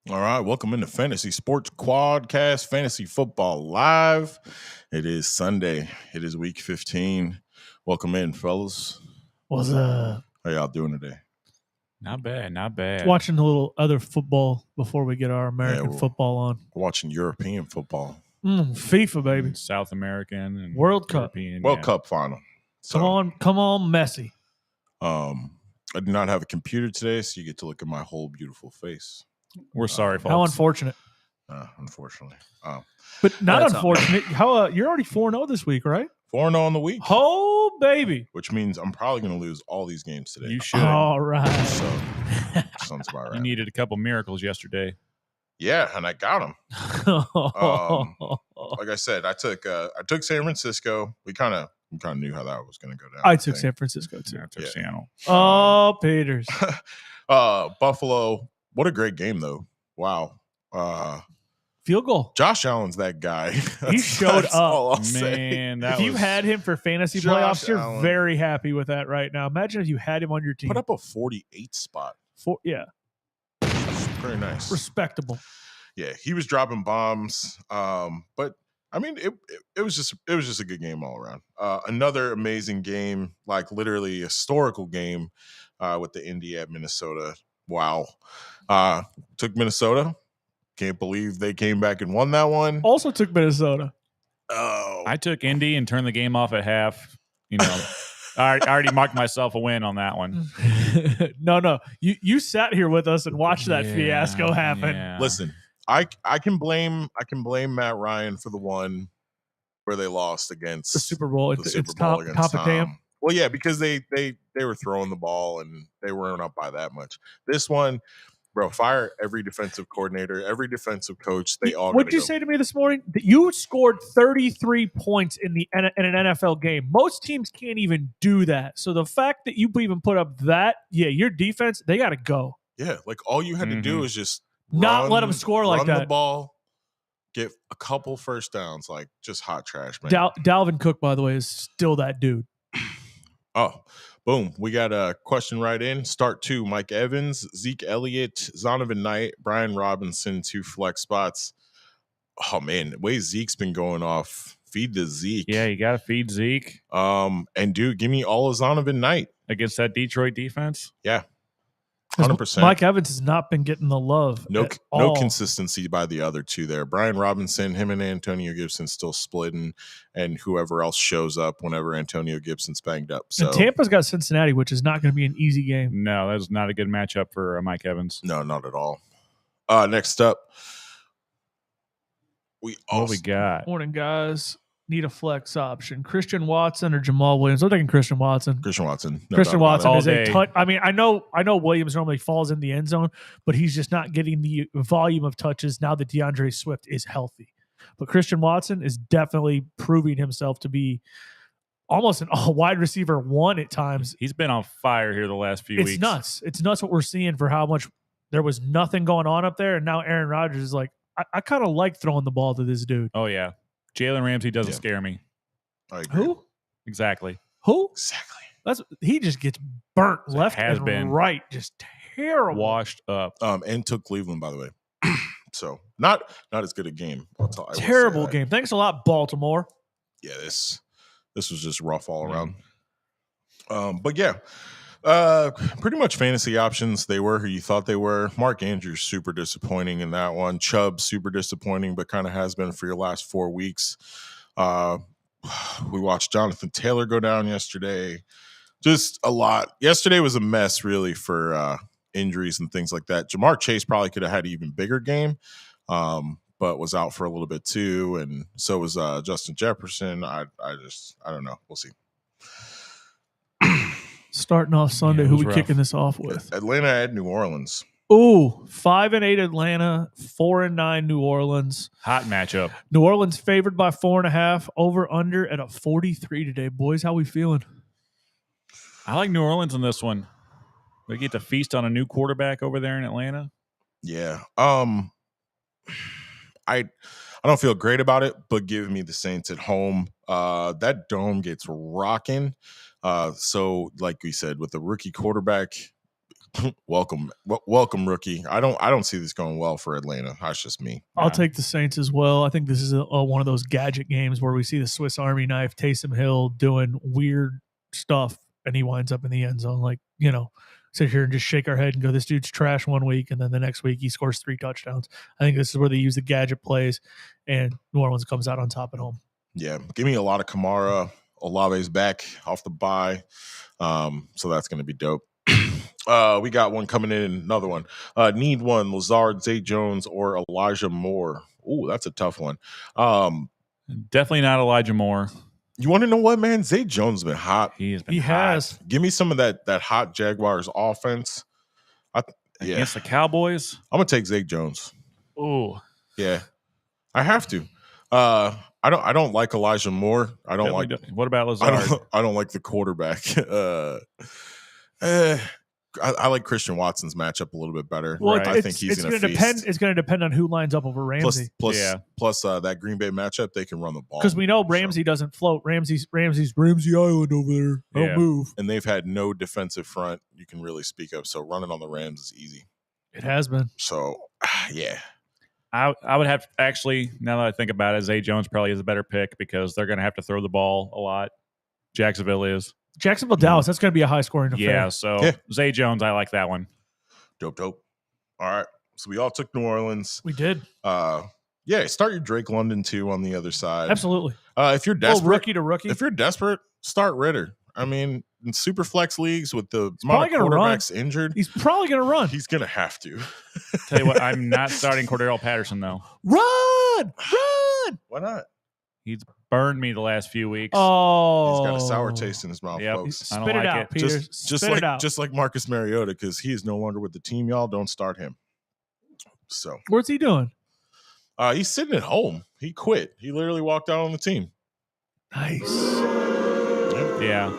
All right, welcome into Fantasy Sports Quadcast, Fantasy Football Live. It is Sunday. It is week 15. Welcome in, fellas. What's up? How y'all doing today? Not bad. Watching a little other football before we get our American football on. We're watching European football. FIFA, baby. South American and World Cup. European, World Cup final. So, come on, Messi. I do not have a computer today, so you get to look at my whole beautiful face. We're sorry, folks. How unfortunate. Unfortunately. But not unfortunate. How you're already 4-0 this week, right? 4-0 on the week. Oh, baby. Which means I'm probably going to lose all these games today. You should. All right. So, sounds about right. You needed a couple miracles yesterday. Yeah, and I got them. Like I said, I took San Francisco. We kind of knew how that was going to go down. I took San Francisco too. I took Seattle. Oh, Peters. Buffalo. What a great game, though. Wow. Field goal. Josh Allen's that guy. He showed up. Man, if you had him for fantasy playoffs, you're very happy with that right now. Imagine if you had him on your team. Put up a 48 spot. Yeah. Very nice. Respectable. Yeah, he was dropping bombs. But I mean, it was just a good game all around. Another amazing game, like literally a historical game with the Indy at Minnesota. Wow. Took Minnesota. Can't believe they came back and won that one. Also took Minnesota. Oh. I took Indy and turned the game off at half. You know, I already marked myself a win on that one. No. You sat here with us and watched that fiasco happen. Yeah. Listen, I can blame Matt Ryan for the one where they lost against the Super Bowl. Super Bowl against Tom. Well, yeah, because they were throwing the ball and they weren't up by that much. This one, bro, fire every defensive coordinator, every defensive coach. They all. What'd you say to me this morning? That you scored 33 points in an NFL game. Most teams can't even do that. So the fact that you even put up that, your defense, they got to go. Yeah, like all you had to do is just not let them score like that. Run the ball, get a couple first downs, like just hot trash, man. Dalvin Cook, by the way, is still that dude. Oh, boom. We got a question right in. Start 2, Mike Evans, Zeke Elliott, Zonovan Knight, Brian Robinson, 2 flex spots. Oh, man, the way Zeke's been going off, feed the Zeke. Yeah, you got to feed Zeke. And, dude, give me all of Zonovan Knight. Against that Detroit defense? Yeah. 100%. Mike Evans has not been getting the love. No consistency by the other two there. Brian Robinson, him and Antonio Gibson still splitting, and whoever else shows up whenever Antonio Gibson's banged up. So and Tampa's got Cincinnati, which is not going to be an easy game. No, that's not a good matchup for Mike Evans. No, not at all. Next up, what we got? Morning, guys. Need a flex option. Christian Watson or Jamal Williams? I'm taking Christian Watson. Christian Watson is a touch. I mean, I know Williams normally falls in the end zone, but he's just not getting the volume of touches now that DeAndre Swift is healthy. But Christian Watson is definitely proving himself to be almost a wide receiver 1 at times. He's been on fire here the last few weeks. It's nuts. It's nuts what we're seeing for how much there was nothing going on up there, and now Aaron Rodgers is like, I kind of like throwing the ball to this dude. Oh, yeah. Jalen Ramsey doesn't scare me. I agree. Who? Exactly. Who? Exactly. He just gets burnt left and right. Just terrible. Washed up. And took Cleveland, by the way. So not as good a game. Terrible game. Thanks a lot, Baltimore. Yeah, this was just rough all around. But yeah. Pretty much fantasy options. They were who you thought they were. Mark Andrews, super disappointing in that one. Chubb, super disappointing, but kind of has been for your last 4 weeks. We watched Jonathan Taylor go down yesterday. Just a lot. Yesterday was a mess, really, for injuries and things like that. Jamar Chase probably could have had an even bigger game, but was out for a little bit too. And so was Justin Jefferson. I don't know. We'll see. Starting off Sunday, who we rough. Kicking this off with? Atlanta at New Orleans. Ooh, 5-8 Atlanta, 4-9 New Orleans. Hot matchup. New Orleans favored by 4.5. Over under at a 43 today, boys. How we feeling? I like New Orleans in this one. We get to feast on a new quarterback over there in Atlanta. Yeah. I don't feel great about it, but give me the Saints at home. That dome gets rocking. So like we said, with the rookie quarterback, welcome, rookie. I don't see this going well for Atlanta. That's just me. I'll take the Saints as well. I think this is one of those gadget games where we see the Swiss Army knife, Taysom Hill doing weird stuff, and he winds up in the end zone. Like, sit here and just shake our head and go, this dude's trash one week, and then the next week he scores 3 touchdowns. I think this is where they use the gadget plays, and New Orleans comes out on top at home. Yeah, give me a lot of Kamara. Olave's back off the bye, so that's going to be dope. We got one coming in, another one. Need one, Lazard, Zay Jones, or Elijah Moore. Ooh, that's a tough one. Definitely not Elijah Moore. You want to know what, man? Zay Jones has been hot. He has. Give me some of that hot Jaguars offense. Against the Cowboys? I'm going to take Zay Jones. Ooh. Yeah. I have to. I don't like Elijah Moore. I don't like. What about Lazard? I don't like the quarterback. I like Christian Watson's matchup a little bit better. Well, I think he's going to depend. It's going to depend on who lines up over Ramsey. Plus that Green Bay matchup, they can run the ball because we know Ramsey doesn't float. Ramsey's Ramsey Island over there. Don't move. And they've had no defensive front you can really speak of. So running on the Rams is easy. It has been. So yeah. I would have to, actually, now that I think about it, Zay Jones probably is a better pick because they're going to have to throw the ball a lot. Jacksonville is. Jacksonville, Dallas, that's going to be a high-scoring affair. Yeah, so Zay Jones, I like that one. Dope. All right. So we all took New Orleans. We did. Start your Drake London, too, on the other side. Absolutely. If you're desperate. Rookie to rookie. If you're desperate, start Ritter. I mean, in super flex leagues with the amount of quarterbacks injured. He's probably going to run. He's going to have to. Tell you what, I'm not starting Cordero Patterson, though. Run! Why not? He's burned me the last few weeks. Oh. He's got a sour taste in his mouth, folks. Spit it out, Peter. Just like Marcus Mariota, because he is no longer with the team, y'all. Don't start him. So what's he doing? He's sitting at home. He quit. He literally walked out on the team. Nice. Yeah.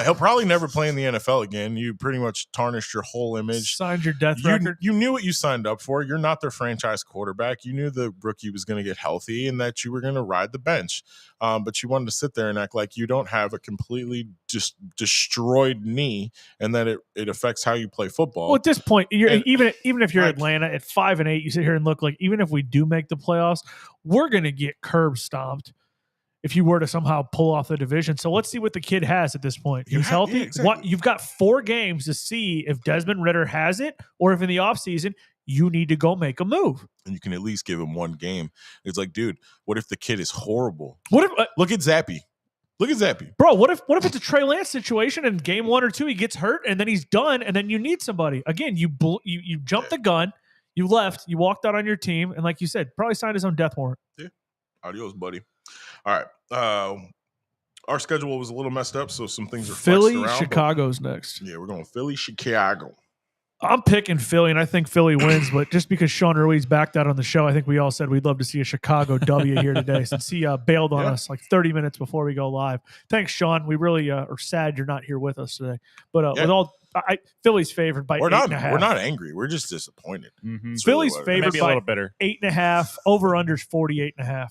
He'll probably never play in the NFL again. You pretty much tarnished your whole image. Signed your death record. You knew what you signed up for. You're not their franchise quarterback. You knew the rookie was going to get healthy and that you were going to ride the bench. But you wanted to sit there and act like you don't have a completely just destroyed knee and that it affects how you play football. Well, at this point, even if you're Atlanta at 5-8, you sit here and look like even if we do make the playoffs, we're going to get curb stomped if you were to somehow pull off the division. So let's see what the kid has at this point. He's healthy. Yeah, exactly. You've got 4 games to see if Desmond Ridder has it or if in the offseason you need to go make a move. And you can at least give him 1 game. It's like, dude, what if the kid is horrible? What if look at Zappy. Bro, what if it's a Trey Lance situation and game 1 or 2 he gets hurt and then he's done and then you need somebody. Again, you jumped the gun, you left, you walked out on your team, and like you said, probably signed his own death warrant. Yeah. Adios, buddy. All right. Our schedule was a little messed up, so some things are Philly, flexed around, Chicago's next. Yeah, we're going Philly, Chicago. I'm picking Philly, and I think Philly wins, but just because Sean Ruiz backed out on the show, I think we all said we'd love to see a Chicago W here today since he bailed on us like 30 minutes before we go live. Thanks, Sean. We really are sad you're not here with us today. But with all Philly's favored by 8.5. We're not angry. We're just disappointed. Mm-hmm. Philly's really favored by 8.5. Over/under's 48.5.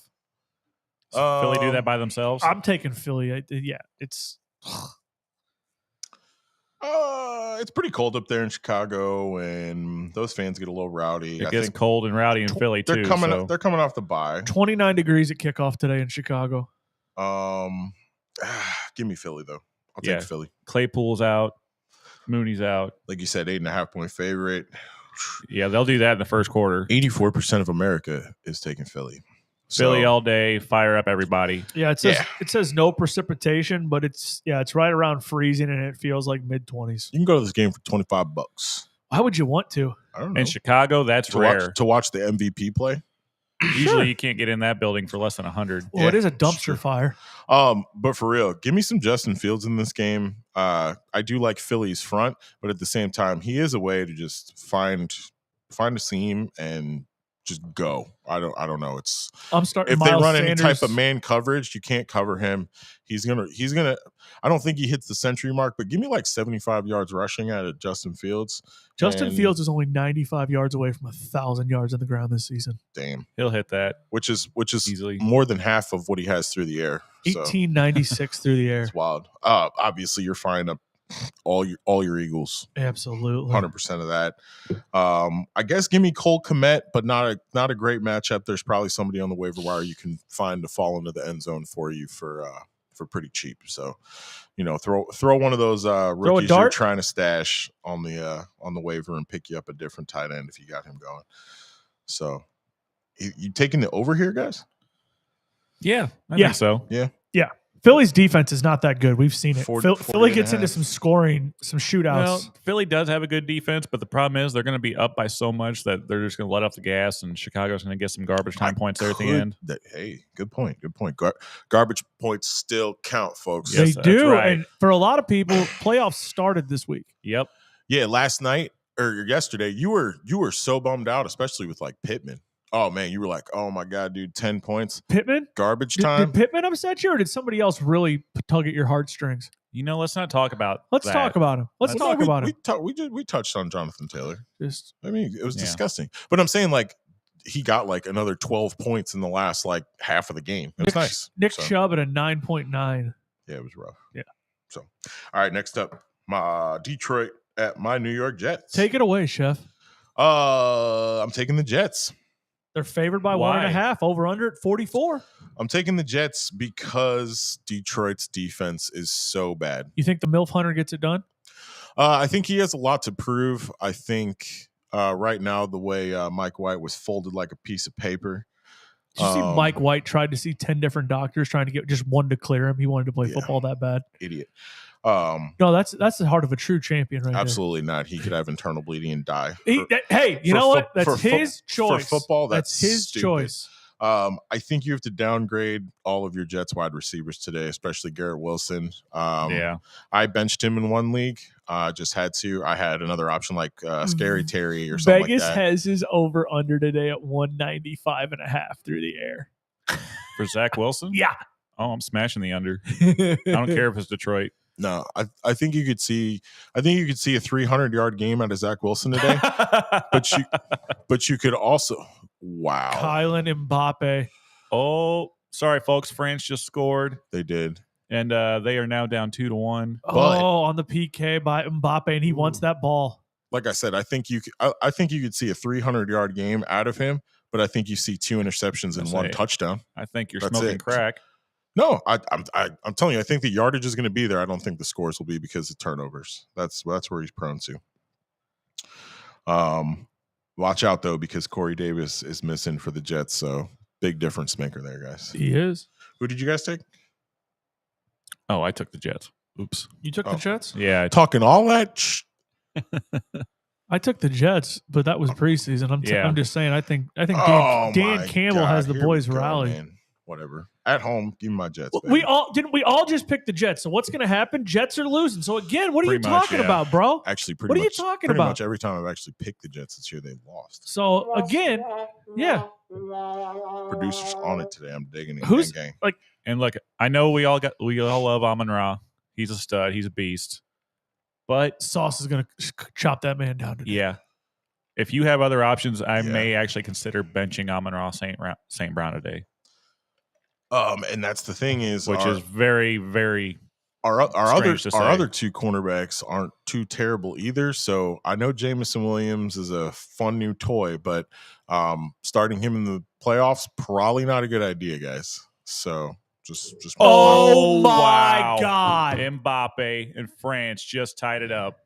Philly do that by themselves? I'm taking Philly. It's pretty cold up there in Chicago, and those fans get a little rowdy. It gets cold and rowdy in Philly too. They're coming off the bye. 29 degrees at kickoff today in Chicago. Give me Philly though. I'll take Philly. Claypool's out. Mooney's out. Like you said, 8.5-point favorite. Yeah, they'll do that in the first quarter. 84% of America is taking Philly. Philly all day, fire up everybody. Yeah, it says no precipitation, but it's right around freezing and it feels like mid-20s. You can go to this game for $25. Why would you want to? I don't know. In Chicago, that's rare. To watch the MVP play? Usually you can't get in that building for less than 100. Well, it is a dumpster fire. But for real, give me some Justin Fields in this game. I do like Philly's front, but at the same time, he is a way to just find a seam and just go. I don't know. I'm starting. If Miles they run Sanders. any type of man coverage, you can't cover him. He's gonna. I don't think he hits the century mark, but give me like 75 yards rushing out of Justin Fields. Justin Fields is only 95 yards away from 1,000 yards on the ground this season. Damn, he'll hit that, which is easily more than half of what he has through the air. 1896 through the air. It's wild. Obviously, you're firing up all your Eagles. Absolutely. 100% of that. I guess give me Cole Kmet, but not a great matchup. There's probably somebody on the waiver wire you can find to fall into the end zone for you for pretty cheap. So, throw one of those rookies you're trying to stash on the waiver and pick you up a different tight end if you got him going. So, you taking the over here, guys? Yeah, I think so. Yeah. Philly's defense is not that good. We've seen it. 40 Philly gets into some scoring, some shootouts. Well, Philly does have a good defense, but the problem is they're going to be up by so much that they're just going to let off the gas, and Chicago's going to get some garbage time points there at the end. Hey, good point. Garbage points still count, folks. Yes, they do. Right. And for a lot of people, playoffs started this week. Yep. Yeah, last night or yesterday, you were so bummed out, especially with like Pittman. Oh man, you were like, oh my god, dude, 10 points. Pittman? Garbage time. Did Pittman upset you, or did somebody else really tug at your heartstrings? Let's not talk about Let's talk about him. Let's talk about him. We touched on Jonathan Taylor. I mean, it was disgusting. But I'm saying, like, he got like another 12 points in the last like half of the game. It was nice. Nick Chubb at a 9.9. Yeah, it was rough. Yeah. So, all right, next up, my Detroit at my New York Jets. Take it away, Chef. I'm taking the Jets. They're favored by 1.5, over under at 44. I'm taking the Jets because Detroit's defense is so bad. You think the MILF Hunter gets it done? I think he has a lot to prove. I think right now the way Mike White was folded like a piece of paper. Did you see Mike White tried to see 10 different doctors trying to get just one to clear him? He wanted to play football that bad. Idiot. No, that's the heart of a true champion, right? Absolutely not. He could have internal bleeding and die. Hey, you know what? That's his choice. For football, that's his stupid. choice. I think you have to downgrade all of your Jets wide receivers today, especially Garrett Wilson. I benched him in one league. Just had to. I had another option like Scary Terry or something Vegas like that. has his over under today at 195.5 through the air. For Zach Wilson? Yeah. Oh, I'm smashing the under. I don't care if it's Detroit. No, I think you could see a 300-yard game out of Zach Wilson today. but you could also Kylian Mbappe. Oh, sorry, folks. France just scored. They did. And they are now down 2-1. On the PK by Mbappe, and he wants that ball. Like I said, I think you could see a 300-yard game out of him, but I think you see 2 interceptions and 1 touchdown. I think you're smoking crack. No, I'm telling you, I think the yardage is going to be there. I don't think the scores will be because of turnovers. That's where he's prone to. Watch out though, because Corey Davis is missing for the Jets. So big difference maker there, guys. He is. Who did you guys take? Oh, I took the Jets. Oops. You took the Jets? Yeah. Talking all that. I took the Jets, but that was preseason. I'm just saying. I think Dan Campbell has the boys rally. Man. Whatever. At home, give me my Jets. We all just pick the Jets. So what's going to happen? Jets are losing. So again, what are you talking about, bro? Actually, what are you talking about? Pretty much every time I've actually picked the Jets this year, they've lost. So again, yeah. Producers on it today. I'm digging it. Who's gang. like? And look, I know we all love Amon-Ra. He's a stud. He's a beast. But Sauce is going to chop that man down today. Yeah. If you have other options, I may actually consider benching Amon-Ra St. Brown today. And that's the thing is, which is very, very our other 2 cornerbacks aren't too terrible either. So I know Jamison Williams is a fun new toy, but starting him in the playoffs probably not a good idea, guys. So just oh my God, Mbappe and France just tied it up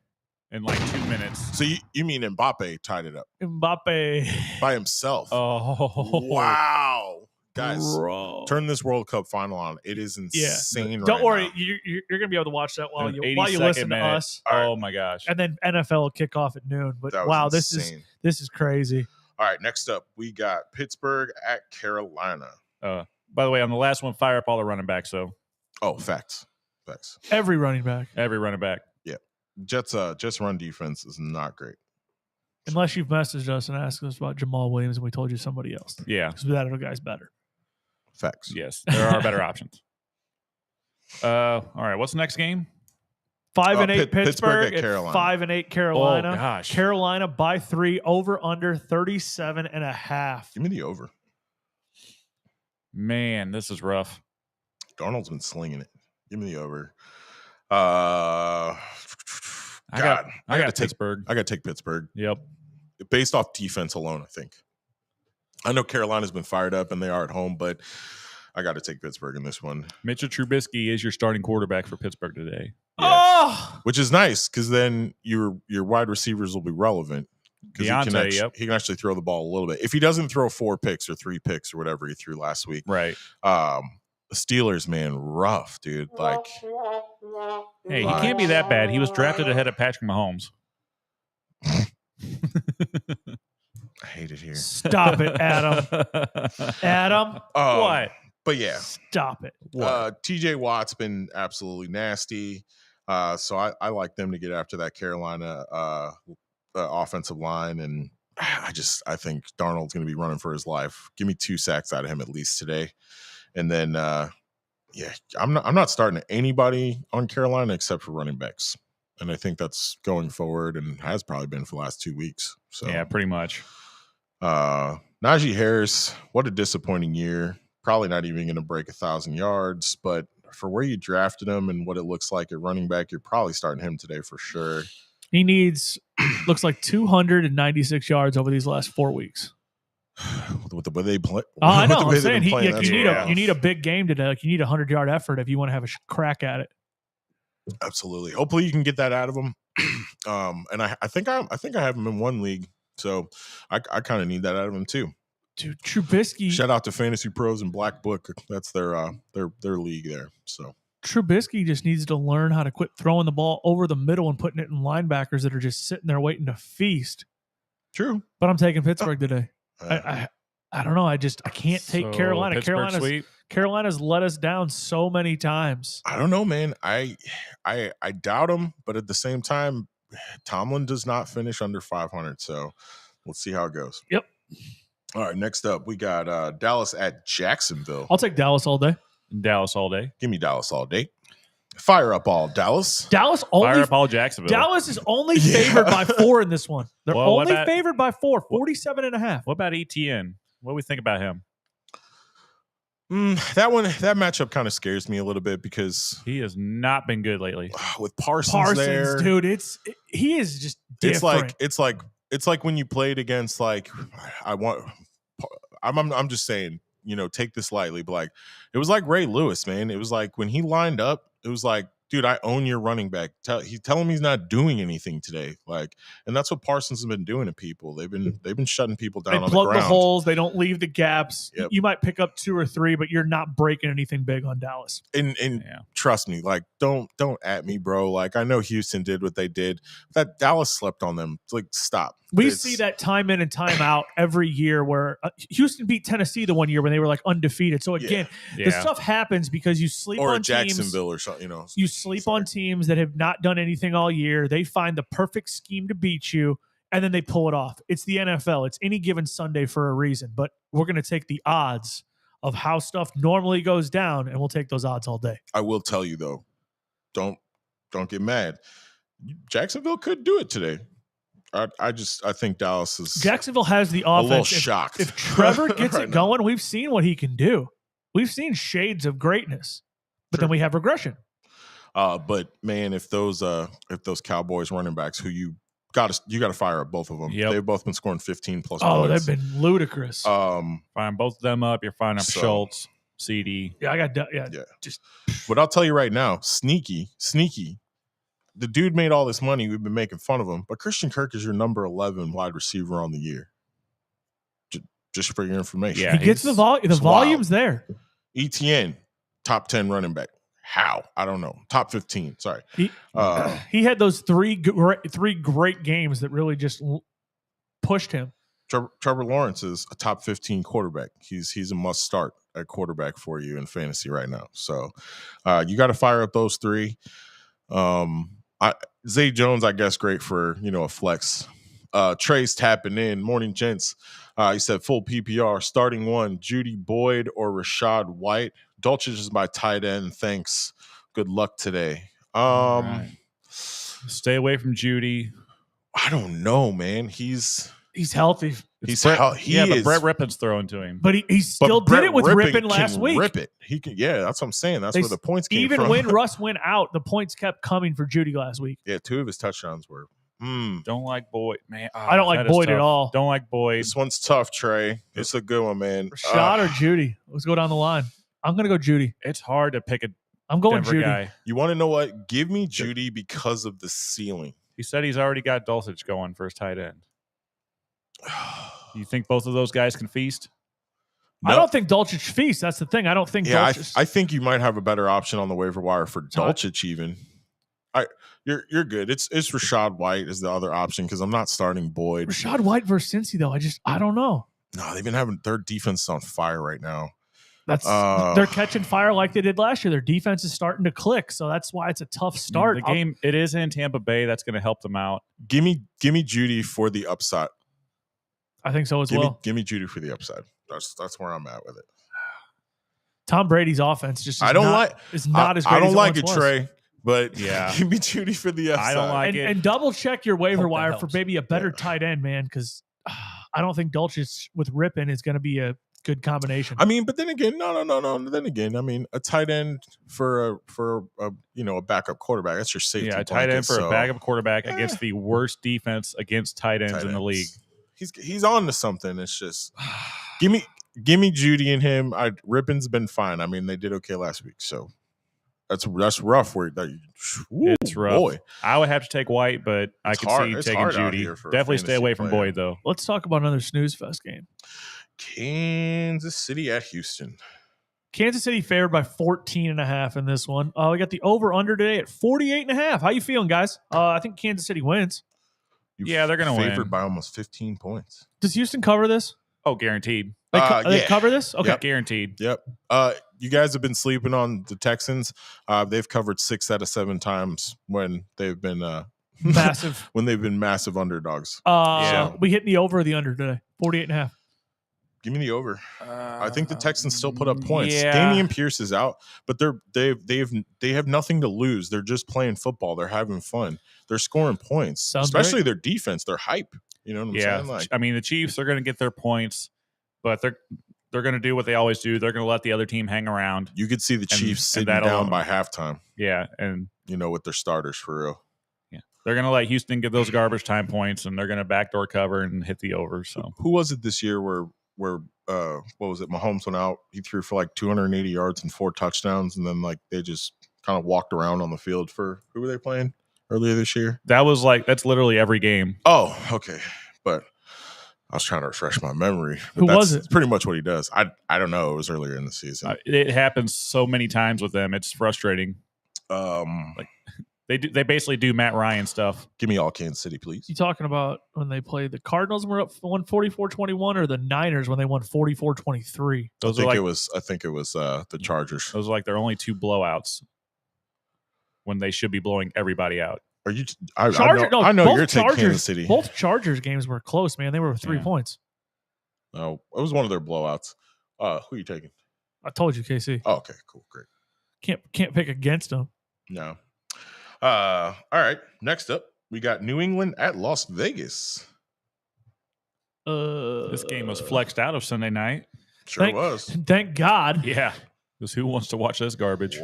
in like 2 minutes. So you mean Mbappe tied it up? Mbappe by himself? Oh wow. Guys, bro. Turn this World Cup final on. It is insane. Don't worry, you're gonna be able to watch that while you listen to us. Oh my gosh! And then NFL will kick off at noon. But wow, this is crazy. All right, next up we got Pittsburgh at Carolina. By the way, on the last one, fire up all the running backs. So, facts. Every running back. Yeah, Jets run defense is not great. Unless you've messaged us and asked us about Jamal Williams and we told you somebody else. Yeah, because that other guy's better. Facts. Yes, there are better options. All right, what's the next game? 5-8 Pittsburgh at Carolina. 5-8 Carolina. Oh gosh, Carolina by 3, over under 37.5. Give me the over. Man, this is rough. Darnold's been slinging it. Give me the over. I got Pittsburgh. I got to take Pittsburgh. Yep. Based off defense alone, I think. I know Carolina's been fired up and they are at home, but I got to take Pittsburgh in this one. Mitchell Trubisky is your starting quarterback for Pittsburgh today. Yes. Oh! Which is nice because then your wide receivers will be relevant. Deontay, he can actually throw the ball a little bit. If he doesn't throw 4 picks or 3 picks or whatever he threw last week, right? The Steelers, man, rough, dude. Like, hey, he can't be that bad. He was drafted ahead of Patrick Mahomes. I hate it here. Stop it, Adam. Adam, What? But yeah, stop it. TJ Watt's been absolutely nasty. So I like them to get after that Carolina offensive line, and I think Darnold's going to be running for his life. Give me 2 sacks out of him at least today, and then I'm not starting anybody on Carolina except for running backs, and I think that's going forward and has probably been for the last 2 weeks. So yeah, pretty much. Najee Harris, what a disappointing year. Probably not even going to break 1,000 yards, but for where you drafted him and what it looks like at running back, you're probably starting him today for sure. He needs, looks like 296 yards over these last 4 weeks. With the way they play. I know. I'm saying you need a big game today. Like, you need a 100-yard effort if you want to have a crack at it. Absolutely. Hopefully you can get that out of him. And I think I have him in one league, so I kind of need that out of him too. Dude, Trubisky. Shout out to Fantasy Pros and Black Book. That's their league there. So Trubisky just needs to learn how to quit throwing the ball over the middle and putting it in linebackers that are just sitting there waiting to feast. True. But I'm taking Pittsburgh today. I don't know. I can't take Carolina. Carolina's let us down so many times. I don't know, man. I doubt him, but at the same time, Tomlin does not finish under 500. So let's see how it goes. Yep. All right, next up, we got Dallas at Jacksonville. I'll take Dallas all day. Dallas all day. Give me Dallas all day. Fire up all Dallas. Fire up all Jacksonville. Dallas is only favored by 4 in this one. They're only favored by 4, 47.5. What about ETN? What do we think about him? That matchup kind of scares me a little bit because he has not been good lately. With Parsons there, dude, he is just different. It's like when you played against I'm just saying, take this lightly, but like it was like Ray Lewis, man. It was like when he lined up, it was like, dude, I own your running back. Tell him he's not doing anything today. Like, and that's what Parsons has been doing to people. They've been shutting people down on the ground. They plug the holes. They don't leave the gaps. Yep. You might pick up 2 or 3, but you're not breaking anything big on Dallas. And trust me, like, don't at me, bro. Like, I know Houston did what they did. That Dallas slept on them. Like, stop. We see that time in and time out every year where Houston beat Tennessee the one year when they were like undefeated. So again, the stuff happens because you sleep on Jacksonville teams, or something, You sleep on teams that have not done anything all year. They find the perfect scheme to beat you, and then they pull it off. It's the NFL. It's any given Sunday for a reason. But we're going to take the odds of how stuff normally goes down, and we'll take those odds all day. I will tell you though, don't get mad. Jacksonville could do it today. I think Dallas is. Jacksonville has the offense. A little shocked. If Trevor gets it going, we've seen what he can do. We've seen shades of greatness, but then we have regression. But man, if those Cowboys running backs who you got to fire up both of them. Yep. They've both been scoring 15 plus points. points. They've been ludicrous. Firing both of them up. You're firing up Schultz, CD. Yeah, I got just. But I'll tell you right now, sneaky. The dude made all this money. We've been making fun of him, but Christian Kirk is your number 11 wide receiver on the year. Just for your information. Yeah, he gets the volume. The volume's there. ETN, top 10 running back. How? I don't know. Top 15. Sorry. He had those three great games that really just pushed him. Trevor Lawrence is a top 15 quarterback. He's a must start at quarterback for you in fantasy right now. So you got to fire up those 3. Zay Jones, I guess, great for a flex. Trey's tapping in. Morning, gents. He said full PPR, starting 1, Judy Boyd or Rashad White. Dulcich is my tight end. Thanks. Good luck today. Right. Stay away from Judy. I don't know, man. He's He's healthy. But Brett Rippon's throwing to him. But he still did it with Rippon last week. Rip it. He can. Yeah, that's what I'm saying. That's where the points came from. Even when Russ went out, the points kept coming for Judy last week. Yeah, 2 of his touchdowns were. Don't like Boyd, man. I don't like Boyd at all. Don't like Boyd. This one's tough, Trey. It's a good one, man. Rashad or Judy? Let's go down the line. I'm gonna go Judy. It's hard to pick a. I'm going Denver Judy. Guy. You want to know what? Give me Judy because of the ceiling. He said he's already got Dulcich going for his tight end. You think both of those guys can feast? No. I don't think Dulcich feasts. That's the thing. I don't think. Yeah, I think you might have a better option on the waiver wire for Dulcich. Even, you're good. It's Rashad White is the other option because I'm not starting Boyd. Rashad White versus Cincy though. I don't know. No, they've been having their defense on fire right now. They're catching fire like they did last year. Their defense is starting to click, so that's why it's a tough start. The game it is in Tampa Bay. That's going to help them out. Give me Judy for the upside. I think so as well. Give me Judy for the upside. That's where I'm at with it. Tom Brady's offense just is not as great. I don't as like it, was. Trey. But yeah, give me Judy for the upside. I don't like it. And double check your waiver wire for maybe a better tight end, man, because I don't think Dulcich with Rippon is going to be a good combination. I mean, but then again, no. Then again, I mean, a tight end for a backup quarterback. That's your safety. Yeah, a tight end for a backup quarterback against the worst defense against tight ends in the league. He's on to something. It's just give me Judy and him. Rippon's been fine. I mean, they did okay last week, so that's rough. It's rough. Boy. I would have to take White, but I could see taking Judy. Definitely stay away from Boyd, though. Let's talk about another snooze fest game. Kansas City at Houston. Kansas City favored by 14.5 in this one. We got the over-under today at 48.5. How you feeling, guys? I think Kansas City wins. They're going to win. Favored by almost 15 points. Does Houston cover this? Oh, guaranteed. They cover this? Okay. Yep. Guaranteed. Yep. You guys have been sleeping on the Texans. They've covered 6 out of 7 times when they've been massive. When they've been massive underdogs. We hit the over or the under today. 48.5. Give me the over. I think the Texans still put up points. Yeah. Damian Pierce is out, but they have nothing to lose. They're just playing football. They're having fun. They're scoring points, especially their defense. They're hype. You know what I'm saying? I mean, the Chiefs are going to get their points, but they're going to do what they always do. They're going to let the other team hang around. You could see the Chiefs sitting down by halftime. Yeah, and with their starters for real. Yeah, they're going to let Houston get those garbage time points, and they're going to backdoor cover and hit the over. So who was it this year where what was it? Mahomes went out. He threw for like 280 yards and 4 touchdowns, and then like they just kind of walked around on the field for who were they playing earlier this year? That's literally every game. Oh, okay. But I was trying to refresh my memory. Who was it? It's pretty much what he does. I don't know. It was earlier in the season. It happens so many times with them. It's frustrating. They basically do Matt Ryan stuff. Give me all Kansas City, please. You talking about when they played the Cardinals and were up 144-21 or the Niners when they won 44-23? I think it was the Chargers. Those are like their only 2 blowouts when they should be blowing everybody out. Are you? I know you're taking Kansas City. Both Chargers games were close, man. They were 3 points. Oh, it was one of their blowouts. Who are you taking? I told you, KC. Oh, okay, cool, great. Can't pick against them. No. All right. Next up, we got New England at Las Vegas. This game was flexed out of Sunday night. Sure was. Thank God. Yeah. Because who wants to watch this garbage?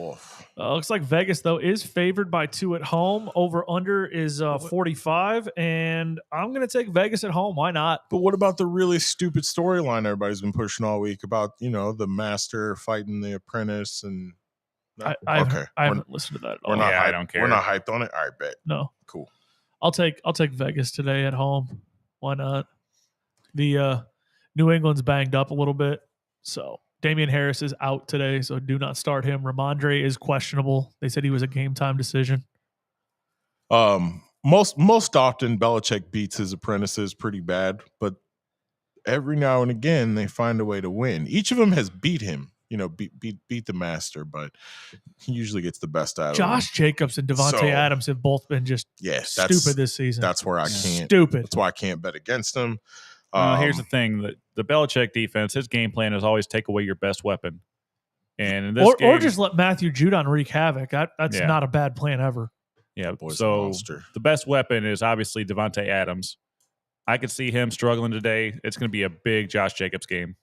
Looks like Vegas, though, is favored by 2 at home. Over-under is 45, and I'm going to take Vegas at home. Why not? But what about the really stupid storyline everybody's been pushing all week about, the master fighting the apprentice? And I haven't listened to that at all. I don't care. We're not hyped on it? All right, bet. No. Cool. I'll take Vegas today at home. Why not? The New England's banged up a little bit, so Damian Harris is out today, so do not start him. Ramondre is questionable. They said he was a game time decision. Most often Belichick beats his apprentices pretty bad, but every now and again they find a way to win. Each of them has beat him, beat the master, but he usually gets the best out of him. Josh Jacobs and Devontae Adams have both been just stupid this season. That's where I can't. Stupid. That's why I can't bet against them. Here's the thing: the Belichick defense, his game plan is always take away your best weapon, and in this game, or just let Matthew Judon wreak havoc. That's not a bad plan ever. Yeah. Boy's so monster. The best weapon is obviously Devontae Adams, I could see him struggling today. It's going to be a big Josh Jacobs game.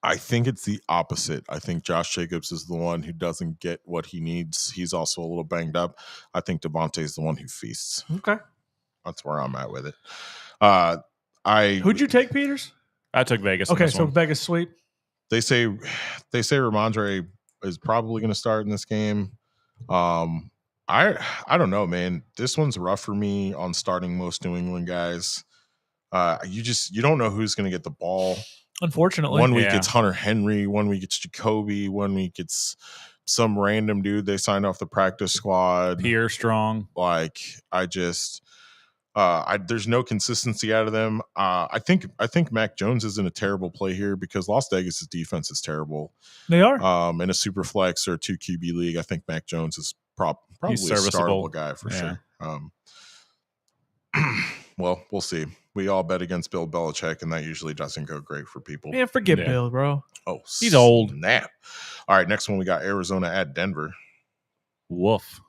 I think it's the opposite. I think Josh Jacobs is the one who doesn't get what he needs. He's also a little banged up. I think Devontae is the one who feasts. Okay. That's where I'm at with it. Who'd you take, Peters? I took Vegas. Okay, so Vegas sweep. They say Ramondre is probably going to start in this game. I don't know, man. This one's rough for me on starting most New England guys. You don't know who's going to get the ball. Unfortunately, one week it's Hunter Henry, 1 week it's Jacoby, 1 week it's some random dude they signed off the practice squad. Pierre Strong. Like there's no consistency out of them. I think Mac Jones isn't a terrible play here because Las Vegas' defense is terrible. They are. In a super flex or 2 QB league, I think Mac Jones is probably a startable guy for sure. Well, we'll see. We all bet against Bill Belichick, and that usually doesn't go great for people. Man, forget Bill, bro. Oh, he's old. Snap. All right, next one we got Arizona at Denver. Woof.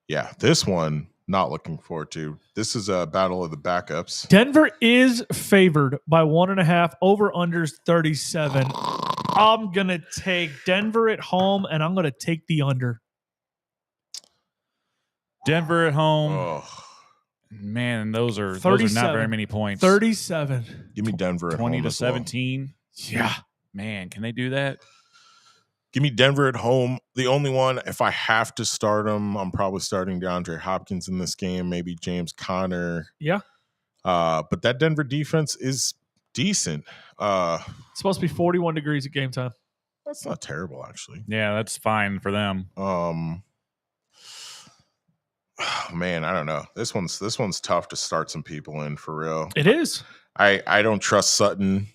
Yeah, this one not looking forward to. This is a battle of the backups. Denver is favored by 1.5. Over unders 37. I'm gonna take Denver at home, and I'm gonna take the under. Denver at home. Oh. Man, those are not very many points. 37. Give me Denver at 20 home. 20 to 17. Yeah. Man, can they do that? Give me Denver at home. The only one, if I have to start them, I'm probably starting DeAndre Hopkins in this game, maybe James Conner. Yeah. But that Denver defense is decent. It's supposed to be 41 degrees at game time. That's not terrible, actually. Yeah, that's fine for them. Man, I don't know. This one's tough to start some people in for real. It is. I don't trust Sutton.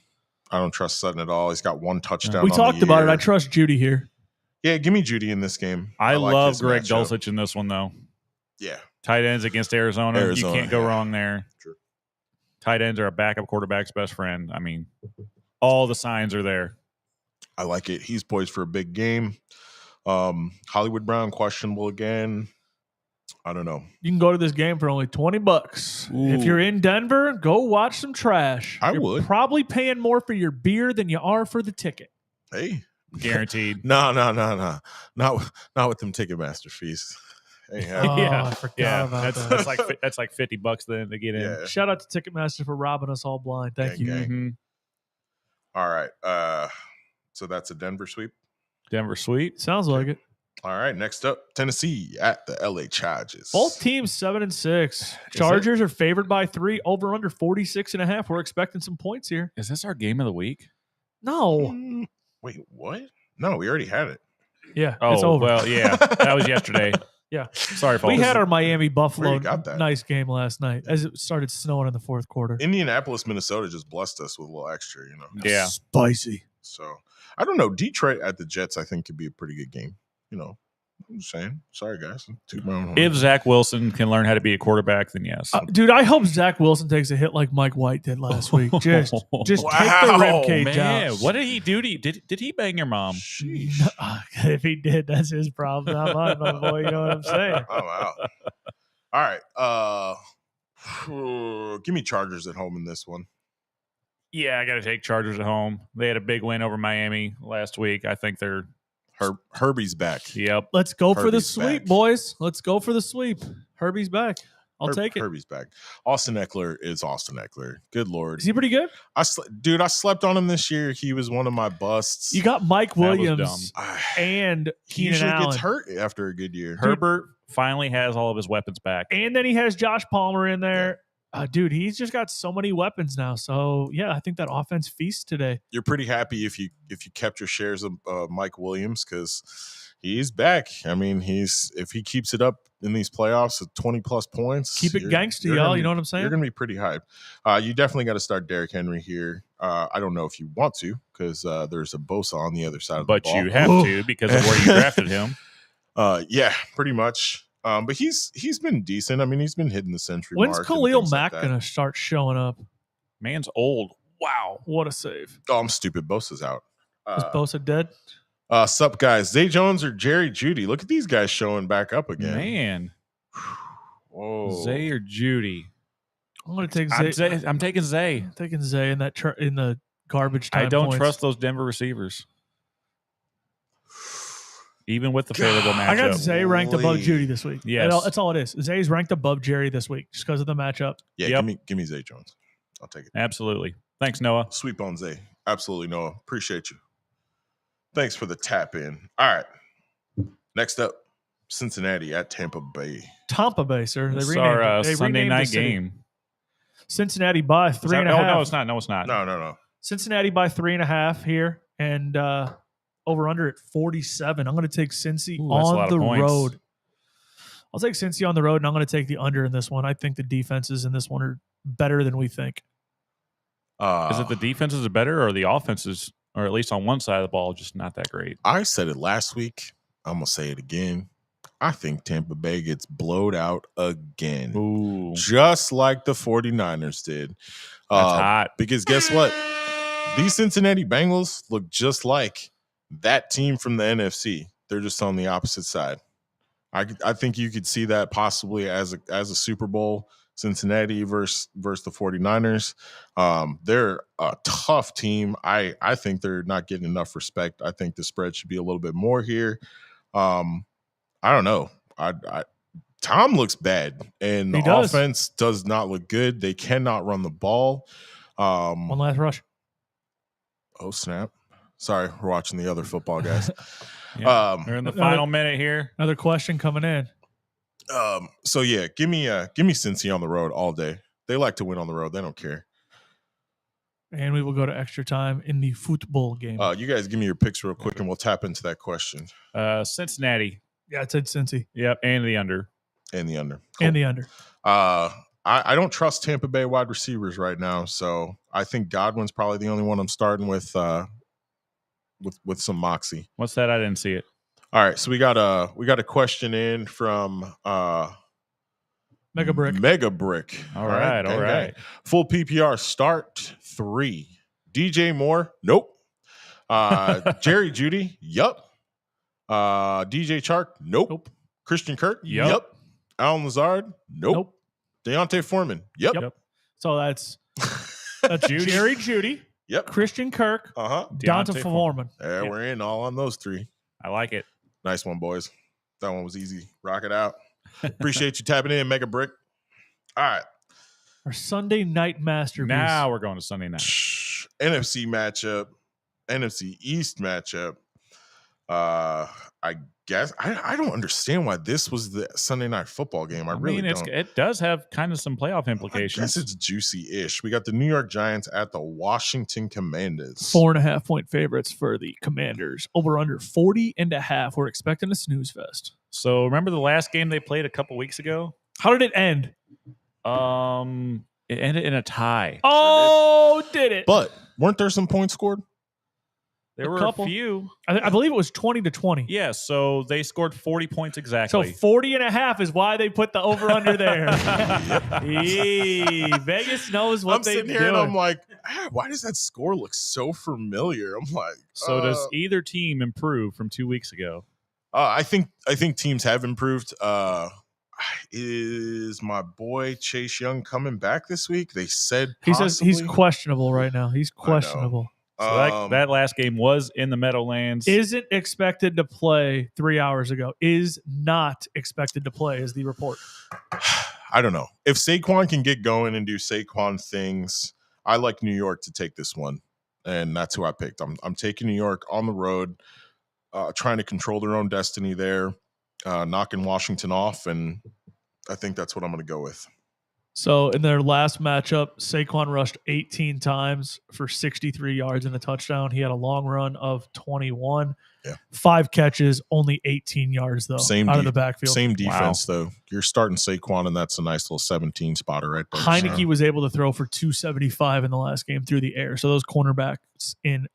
I don't trust Sutton at all. He's got 1 touchdown. We talked about it. I trust Judy here. Yeah, give me Judy in this game. I like love Greg Dulcich in this one, though. Yeah. Tight ends against Arizona. You can't go wrong there. True. Tight ends are a backup quarterback's best friend. I mean, all the signs are there. I like it. He's poised for a big game. Hollywood Brown questionable again. I don't know. You can go to this game for only $20. Ooh. If you're in Denver, go watch some trash. You're would. Probably paying more for your beer than you are for the ticket. Hey. Guaranteed. No. Not with them Ticketmaster fees. I forgot about that. That's like $50 then to get in. Yeah. Shout out to Ticketmaster for robbing us all blind. Thank you. Mm-hmm. All right. So that's a Denver sweep. Denver sweep. Sounds like it. All right. Next up, Tennessee at the LA Chargers. Both teams 7-6. Chargers are favored by 3. Over under 46.5. We're expecting some points here. Is this our game of the week? No. Wait, what? No, we already had it. Yeah. Oh, it's over. well, yeah. That was yesterday. Yeah. Sorry, folks. We had our Miami Buffalo got that? nice game last night as it started snowing in the fourth quarter. Indianapolis, Minnesota just blessed us with a little extra, Yeah. Spicy. So I don't know. Detroit at the Jets, I think, could be a pretty good game. I'm just saying. Sorry, guys. Toot my own horn. If Zach Wilson can learn how to be a quarterback, then yes. Dude, I hope Zach Wilson takes a hit like Mike White did last week. Just take the rib cage out. What did he do? Did he bang your mom? Sheesh. If he did, that's his problem, not mine, my boy. You know what I'm saying? Oh, wow. All right. Give me Chargers at home in this one. Yeah, I got to take Chargers at home. They had a big win over Miami last week. I think they're Herbie's back. Yep. Let's go for the Herbie's sweep, back. boys. Let's go for the sweep. Herbie's back. I'll take it. Herbie's back. Austin Eckler is Austin Eckler. Good Lord. Is he pretty good? I slept on him this year. He was one of my busts. You got Mike That was Williams and he Keenan usually Allen. gets hurt after a good year. Herbert finally has all of his weapons back. And then he has Josh Palmer in there. Dude, he's just got so many weapons now. So, yeah, I think that offense feasts today. You're pretty happy if you kept your shares of Mike Williams because he's back. I mean, if he keeps it up in these playoffs at 20-plus points. Keep it gangster, y'all. You know what I'm saying? You're going to be pretty hyped. You definitely got to start Derrick Henry here. I don't know if you want to because there's a Bosa on the other side of the ball. But you have to because of where you drafted him. Yeah, pretty much. But he's been decent. I mean, he's been hitting the century When's mark. Khalil Mack going to start showing up? Man's old. Wow, what a save. Oh, I'm stupid. Bosa's out. Is Bosa dead? Sup, guys? Zay Jones or Jerry Jeudy? Look at these guys showing back up again. Man. Whoa. Zay or Judy? I'm going to take Zay. I'm taking Zay. I'm taking Zay in that in the garbage time. I don't points. trust those Denver receivers. Even with the favorable matchup. I got Zay ranked above Judy this week. Yes. That's all it is. Zay's ranked above Jerry this week just because of the matchup. Yeah, give me Zay Jones. I'll take it. Absolutely. Thanks, Noah. Sweep on Zay. Absolutely, Noah. Appreciate you. Thanks for the tap in. All right. Next up, Cincinnati at Tampa Bay. Tampa Bay, sir. They It's renamed our it. They Sunday renamed the night city. game. Cincinnati by 3.5. No, it's not. No, it's not. No. Cincinnati by 3.5 here, and over under at 47. I'm going to take Cincy on the road. I'll take Cincy on the road, and I'm going to take the under in this one. I think the defenses in this one are better than we think. Is it the defenses are better, or the offenses, or at least on one side of the ball, just not that great? I said it last week. I'm going to say it again. I think Tampa Bay gets blowed out again. Ooh. Just like the 49ers did. That's hot. Because guess what? These Cincinnati Bengals look just like that team from the NFC. They're just on the opposite side. I think you could see that possibly as a Super Bowl, Cincinnati versus the 49ers. They're a tough team. I think they're not getting enough respect. I think the spread should be a little bit more here. I don't know. Tom looks bad, and the offense does not look good. They cannot run the ball. One last rush. Oh, snap. Sorry, we're watching the other football guys. We're in the final minute here. Another question coming in. So yeah, give me Cincy on the road all day. They like to win on the road. They don't care. And we will go to extra time in the football game. You guys give me your picks real quick, and we'll tap into that question. Cincinnati. Yeah, it said Cincy. Yep, and the under. And the under. Cool. And the under. I don't trust Tampa Bay wide receivers right now, so I think Godwin's probably the only one I'm starting with some moxie. What's that? I didn't see it. All right, so we got a question in from Mega Brick. All right. Full PPR start 3. DJ Moore, nope. Jerry Jeudy, yup. DJ Chark, nope. Christian Kirk, yup. Alan Lazard, nope. Deontay Foreman, yep. So that's Jerry Jeudy, yep. Christian Kirk, Deontay Foreman. We're in all on those 3. I like it. Nice one, boys. That one was easy. Rock it out. Appreciate you tapping in, Mega Brick. All right. Our Sunday night masterpiece. Now we're going to Sunday night. NFC matchup. NFC East matchup. I guess I don't understand why this was the Sunday night football game. I really don't. It does have kind of some playoff implications. I guess it's juicy-ish. We got the New York Giants at the Washington Commanders. 4.5 point favorites for the Commanders. Over under 40.5. We're expecting a snooze fest. So remember the last game they played a couple weeks ago? How did it end? It ended in a tie. Oh, did it? But weren't there some points scored? There were a few. I believe it was 20-20. Yeah, so they scored 40 points exactly. So 40.5 is why they put the over-under there. Vegas knows what they do. I'm sitting here and I'm like, why does that score look so familiar? I'm like, so does either team improve from 2 weeks ago? I think teams have improved. Is my boy Chase Young coming back this week? They said possibly. He says he's questionable right now. He's questionable. So that last game was in the Meadowlands. Isn't expected to play 3 hours ago. Is not expected to play is the report. I don't know. If Saquon can get going and do Saquon things, I like New York to take this one. And that's who I picked. I'm taking New York on the road, trying to control their own destiny there, knocking Washington off. And I think that's what I'm going to go with. So in their last matchup, Saquon rushed 18 times for 63 yards and a touchdown. He had a long run of 21. Yeah. 5 catches, only 18 yards, though, out of the backfield. Same defense, though. You're starting Saquon, and that's a nice little 17 spotter right there. Heineke was able to throw for 275 in the last game through the air. So those cornerbacks in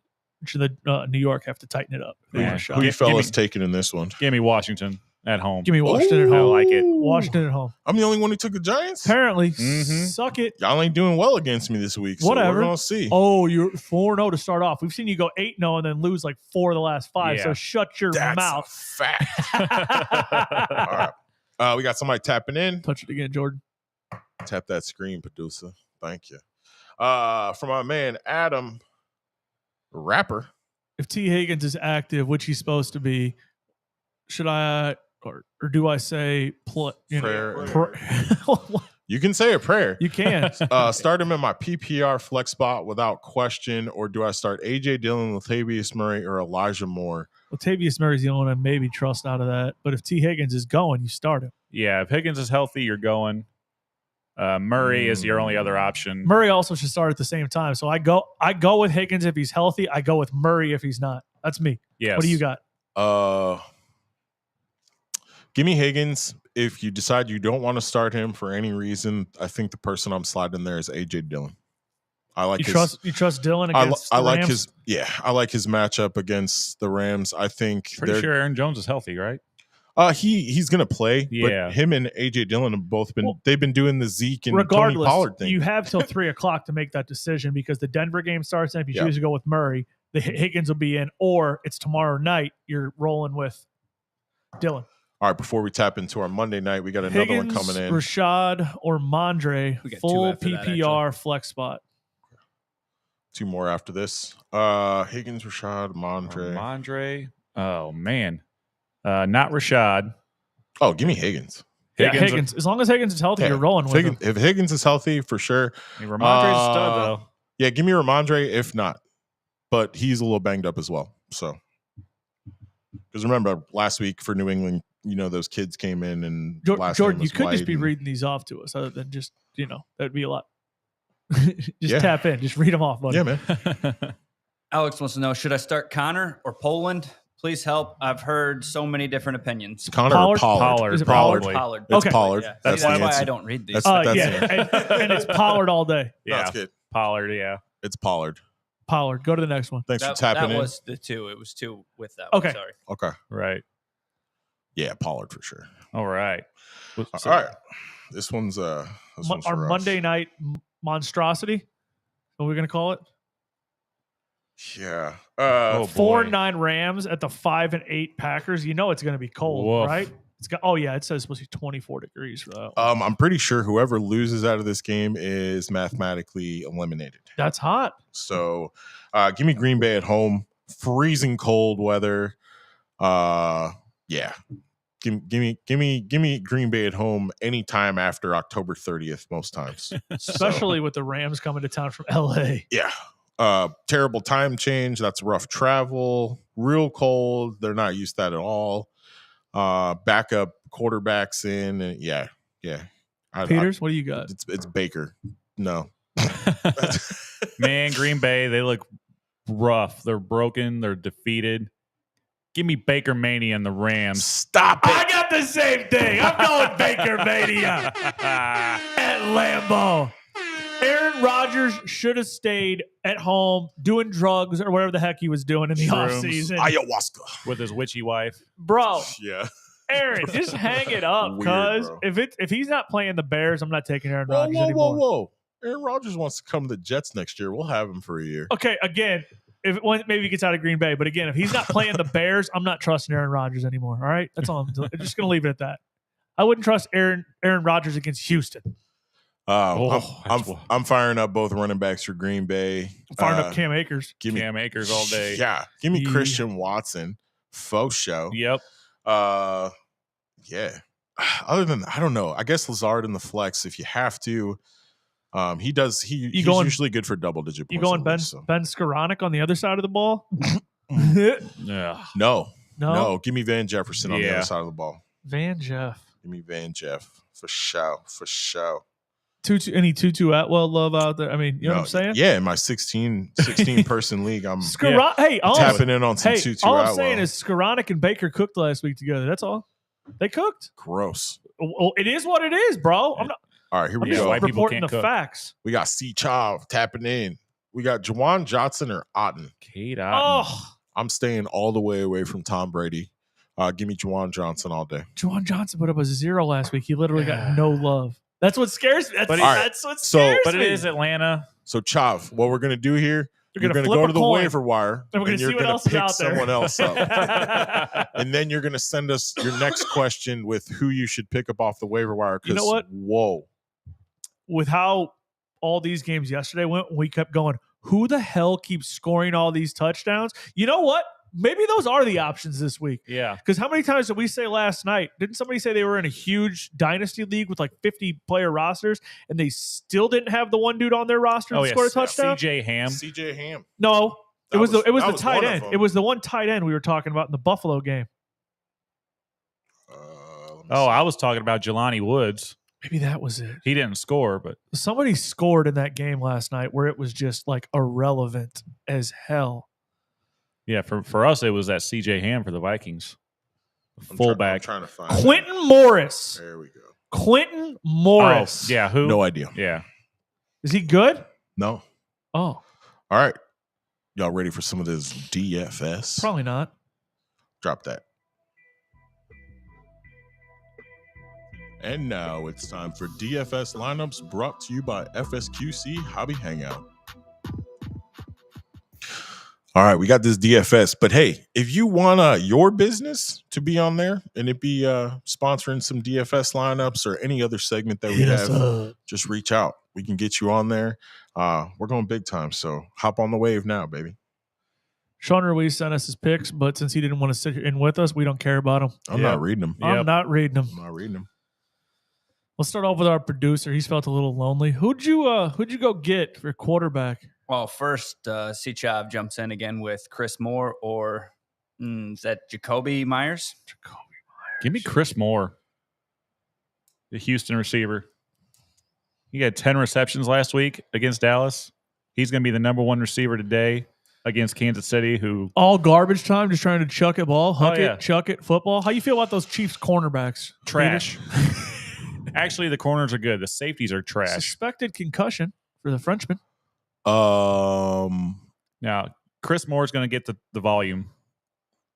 the New York have to tighten it up. Who you fellas taking in this one? Give me Washington at home. Give me Washington at home. I like it. Washington at home. I'm the only one who took the Giants? Apparently. Suck it. Y'all ain't doing well against me this week. So Whatever. We're going to see. Oh, you're 4-0 to start off. We've seen you go 8-0 and then lose like 4 of the last 5. Yeah. So shut your mouth. Fact. All right. We got somebody tapping in. Touch it again, Jordan. Tap that screen, producer. Thank you. From my man Adam Rapper. If T. Higgins is active, which he's supposed to be, should I or do I say prayer? You can say a prayer. You can. Start him in my PPR flex spot without question, or do I start AJ Dillon, Latavius Murray, or Elijah Moore? Latavius Murray's the only one I maybe trust out of that. But if T. Higgins is going, you start him. Yeah, if Higgins is healthy, you're going. Murray is your only other option. Murray also should start at the same time. So I go with Higgins if he's healthy. I go with Murray if he's not. That's me. Yes. What do you got? Give me Higgins. If you decide you don't want to start him for any reason, I think the person I'm sliding there is AJ Dillon. I like you trust Dillon against the Rams? I like his matchup against the Rams. I think pretty sure Aaron Jones is healthy, right? He's gonna play. Yeah. But him and AJ Dillon have both been they've been doing the Zeke and regardless, Tony Pollard thing. You have till 3:00 to make that decision because the Denver game starts, and if you choose to go with Murray, the Higgins will be in, or it's tomorrow night. You're rolling with Dillon. All right, before we tap into our Monday night, we got another Higgins, one coming in. Rashad or Mondre, full PPR flex spot. 2 more after this. Higgins, Rashad, Mondre. Mondre. Oh, man. Not Rashad. Oh, give me Higgins. Higgins. As long as Higgins is healthy, you're rolling with him. If Higgins is healthy, for sure. Ramondre's a stud, though. Yeah, give me Ramondre if not. But he's a little banged up as well. So, because remember, last week for New England, those kids came in and Jordan, you could just be reading these off to us other than just, that'd be a lot. Tap in. Just read them off, buddy. Yeah, man. Alex wants to know, should I start Connor or Poland? Please help. I've heard so many different opinions. Connor or Pollard? Is it Pollard. It's okay. Pollard. Yeah. That's why I don't read these. And it's Pollard all day. Yeah, that's good. Pollard, yeah. It's Pollard. Pollard. Go to the next one. Thanks for tapping in. That was the 2. It was 2 with that okay. one. Sorry. Okay. Right. Yeah, Pollard for sure. All right. All right. This one's our Monday night monstrosity. What are we going to call it? Yeah. 4-9 Rams at the 5-8 Packers. You know it's going to be cold, Woof. right? It says it's supposed to be 24 degrees for that. I'm pretty sure whoever loses out of this game is mathematically eliminated. That's hot. So, give me Green Bay at home. Freezing cold weather. Yeah. Give me Green Bay at home anytime after October 30th, most times. Especially with the Rams coming to town from LA. Yeah. Terrible time change. That's rough travel. Real cold. They're not used to that at all. Backup quarterbacks in. And yeah. Peters, what do you got? It's Baker. No. Man, Green Bay, they look rough. They're broken. They're defeated. Give me Baker Mania and the Rams. Stop it. I got the same thing. I'm going Baker Mania at Lambeau. Aaron Rodgers should have stayed at home doing drugs or whatever the heck he was doing in the offseason. Ayahuasca. With his witchy wife. Bro. Yeah. Aaron, just hang it up, cuz if he's not playing the Bears, I'm not taking Aaron Rodgers anymore. Whoa. Aaron Rodgers wants to come to the Jets next year. We'll have him for a year. Okay, again, maybe he gets out of Green Bay, but again, if he's not playing the Bears, I'm not trusting Aaron Rodgers anymore. All right? That's all I'm just going to leave it at that. I wouldn't trust Aaron Rodgers against Houston. I'm firing up both running backs for Green Bay. I'm firing up Cam Akers. Give me Cam Akers all day. Yeah. Give me Christian Watson. Faux show. Yep. Yeah. Other than I don't know. I guess Lazard in the flex if you have to. He's usually good for double-digit points. You going Ben Skoranek on the other side of the ball? Yeah. No. Give me Van Jefferson on the other side of the ball. Van Jeff. Give me Van Jeff for show. Any Tutu Atwell love out there? I mean, you know what I'm saying? Yeah, in my 16 person league, I'm tapping in on some Tutu all Atwell. I'm saying is Skoranek and Baker cooked last week together. That's all. They cooked. Gross. Well, it is what it is, bro. I'm not. All right, here we go. White reporting the cook. facts. We got C. Chav tapping in. We got Juwan Johnson or Otten. Kate Otten. Oh, I'm staying all the way away from Tom Brady. Give me Juwan Johnson all day. Juwan Johnson put up a 0 last week. He literally got no love. That's what scares me. That's what scares me. But it is Atlanta. So, Chav, what we're going to do here, you're going to flip go a to the coin, waiver wire, and we're going to see what else is pick out there. someone else up. And then you're going to send us your next question with who you should pick up off the waiver wire. You know what? Whoa. with how all these games yesterday went, we kept going, who the hell keeps scoring all these touchdowns? You know what? Maybe those are the options this week. Yeah. Because how many times did we say last night? Didn't somebody say they were in a huge dynasty league with like 50-player rosters and they still didn't have the one dude on their roster to score a touchdown? CJ Ham. CJ Ham. No, it was the tight one of end. them. It was the one tight end we were talking about in the Buffalo game. I was talking about Jelani Woods. Maybe that was it. He didn't score, but Somebody scored in that game last night where it was just like irrelevant as hell. yeah, for us it was that CJ Ham for the Vikings. Fullback. I'm trying to find Quentin Morris. There we go. Quentin Morris. Oh, yeah, who? No idea. Yeah. Is he good? No. Oh, All right. Y'all ready for some of this DFS? probably not. Drop that. And now it's time for DFS lineups brought to you by FSQC Hobby Hangout. All right, we got this DFS, but hey, if you want your business to be on there and it be sponsoring some DFS lineups or any other segment that we have, just reach out. We can get you on there. We're going big time, so hop on the wave now, baby. Sean Ruiz sent us his picks, but since he didn't want to sit in with us, we don't care about him. I'm not reading them. I'm not reading them. I'm not reading them. Let's start off with our producer. He's felt a little lonely. Who'd you go get for quarterback? Well, first, C-Chav jumps in again with Chris Moore or is that Jacoby Myers? Give me Chris Moore, the Houston receiver. He had 10 receptions last week against Dallas. He's going to be the number one receiver today against Kansas City, who All garbage time, just trying to chuck it ball, huck yeah. it, chuck it, football. How you feel about those Chiefs cornerbacks? trash. Actually, the corners are good. The safeties are trash. Suspected concussion for the Frenchman. Now, Chris Moore's going to get the volume.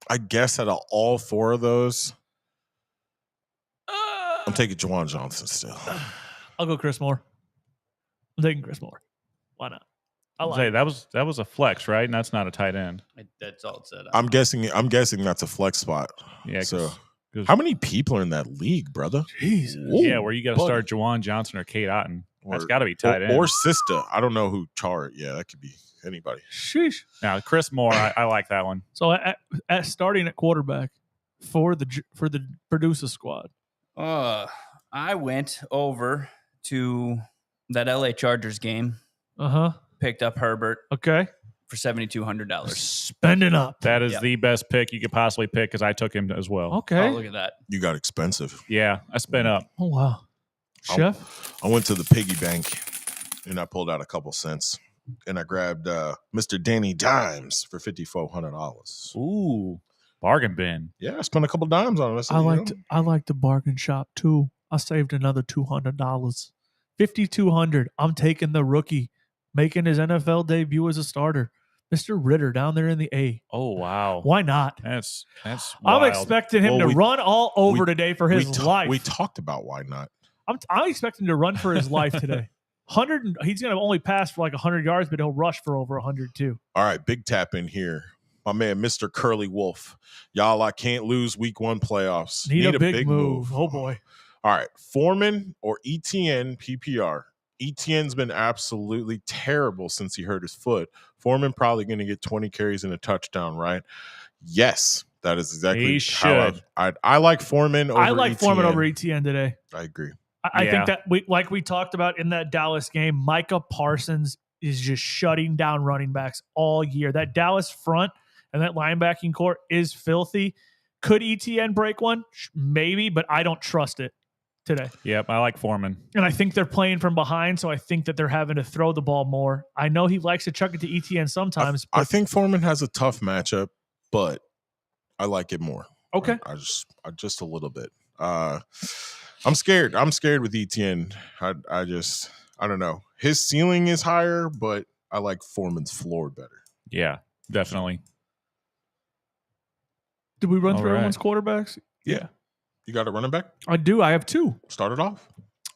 I guess out of all four of those, I'm taking Juwan Johnson still. I'll go Chris Moore. I'm taking Chris Moore. Why not? I like Say it. that was a flex, right? And that's not a tight end. That's all it said. I'm guessing that's a flex spot. Yeah. So 'cause- how many people are in that league, brother? Jesus. yeah, where you got to buddy. start Juwan Johnson or Kate Otten. That's got to be Or, tight end. or Sista. I don't know who Char. Yeah, that could be anybody. Sheesh. Now, Chris Moore, I like that one. So at starting at quarterback for the producer squad. I went over to that LA Chargers game, Uh-huh. picked up Herbert Okay. for $7,200. Spending up. That is Yep. the best pick you could possibly pick because I took him as well. Okay. Oh, look at that. You got expensive. Yeah, I spent up. Oh wow. Chef. I went to the piggy bank and I pulled out a couple cents and I grabbed Mr. Danny Dimes for $5,400. Ooh, bargain bin. Yeah, I spent a couple dimes on it. I like the bargain shop too. I saved another $200. $5,200. I'm taking the rookie, making his NFL debut as a starter. Mr. Ritter down there in the A. Oh wow, Why not? that's I'm wild. expecting him Well, to we- run all over today for his life. We talked about why not. I'm expecting him to run for his life today. He's going to only pass for like 100 yards, but he'll rush for over 100 too. All right, big tap in here. My man, Mr. Curly Wolf. Y'all, I can't lose week one playoffs. Need a big move. Oh boy. All right, Foreman or ETN PPR. ETN's been absolutely terrible since he hurt his foot. Foreman probably going to get 20 carries and a touchdown, right? Yes, that is exactly He how should. I like Foreman over I like ETN. Foreman over ETN today. I agree. I Yeah. think that we talked about in that Dallas game, Micah Parsons is just shutting down running backs all year. That Dallas front and that linebacking core is filthy. Could ETN break one? Maybe, but I don't trust it today. Yep, I like Foreman. And I think they're playing from behind, so I think that they're having to throw the ball more. I know he likes to chuck it to ETN sometimes. I think Foreman has a tough matchup, but I like it more. Okay. I just a little bit. I'm scared. I'm scared with ETN. I don't know. His ceiling is higher, but I like Foreman's floor better. Yeah, definitely. Did we run All through right. everyone's quarterbacks? Yeah. You got a running back? I do. I have two. Start it off.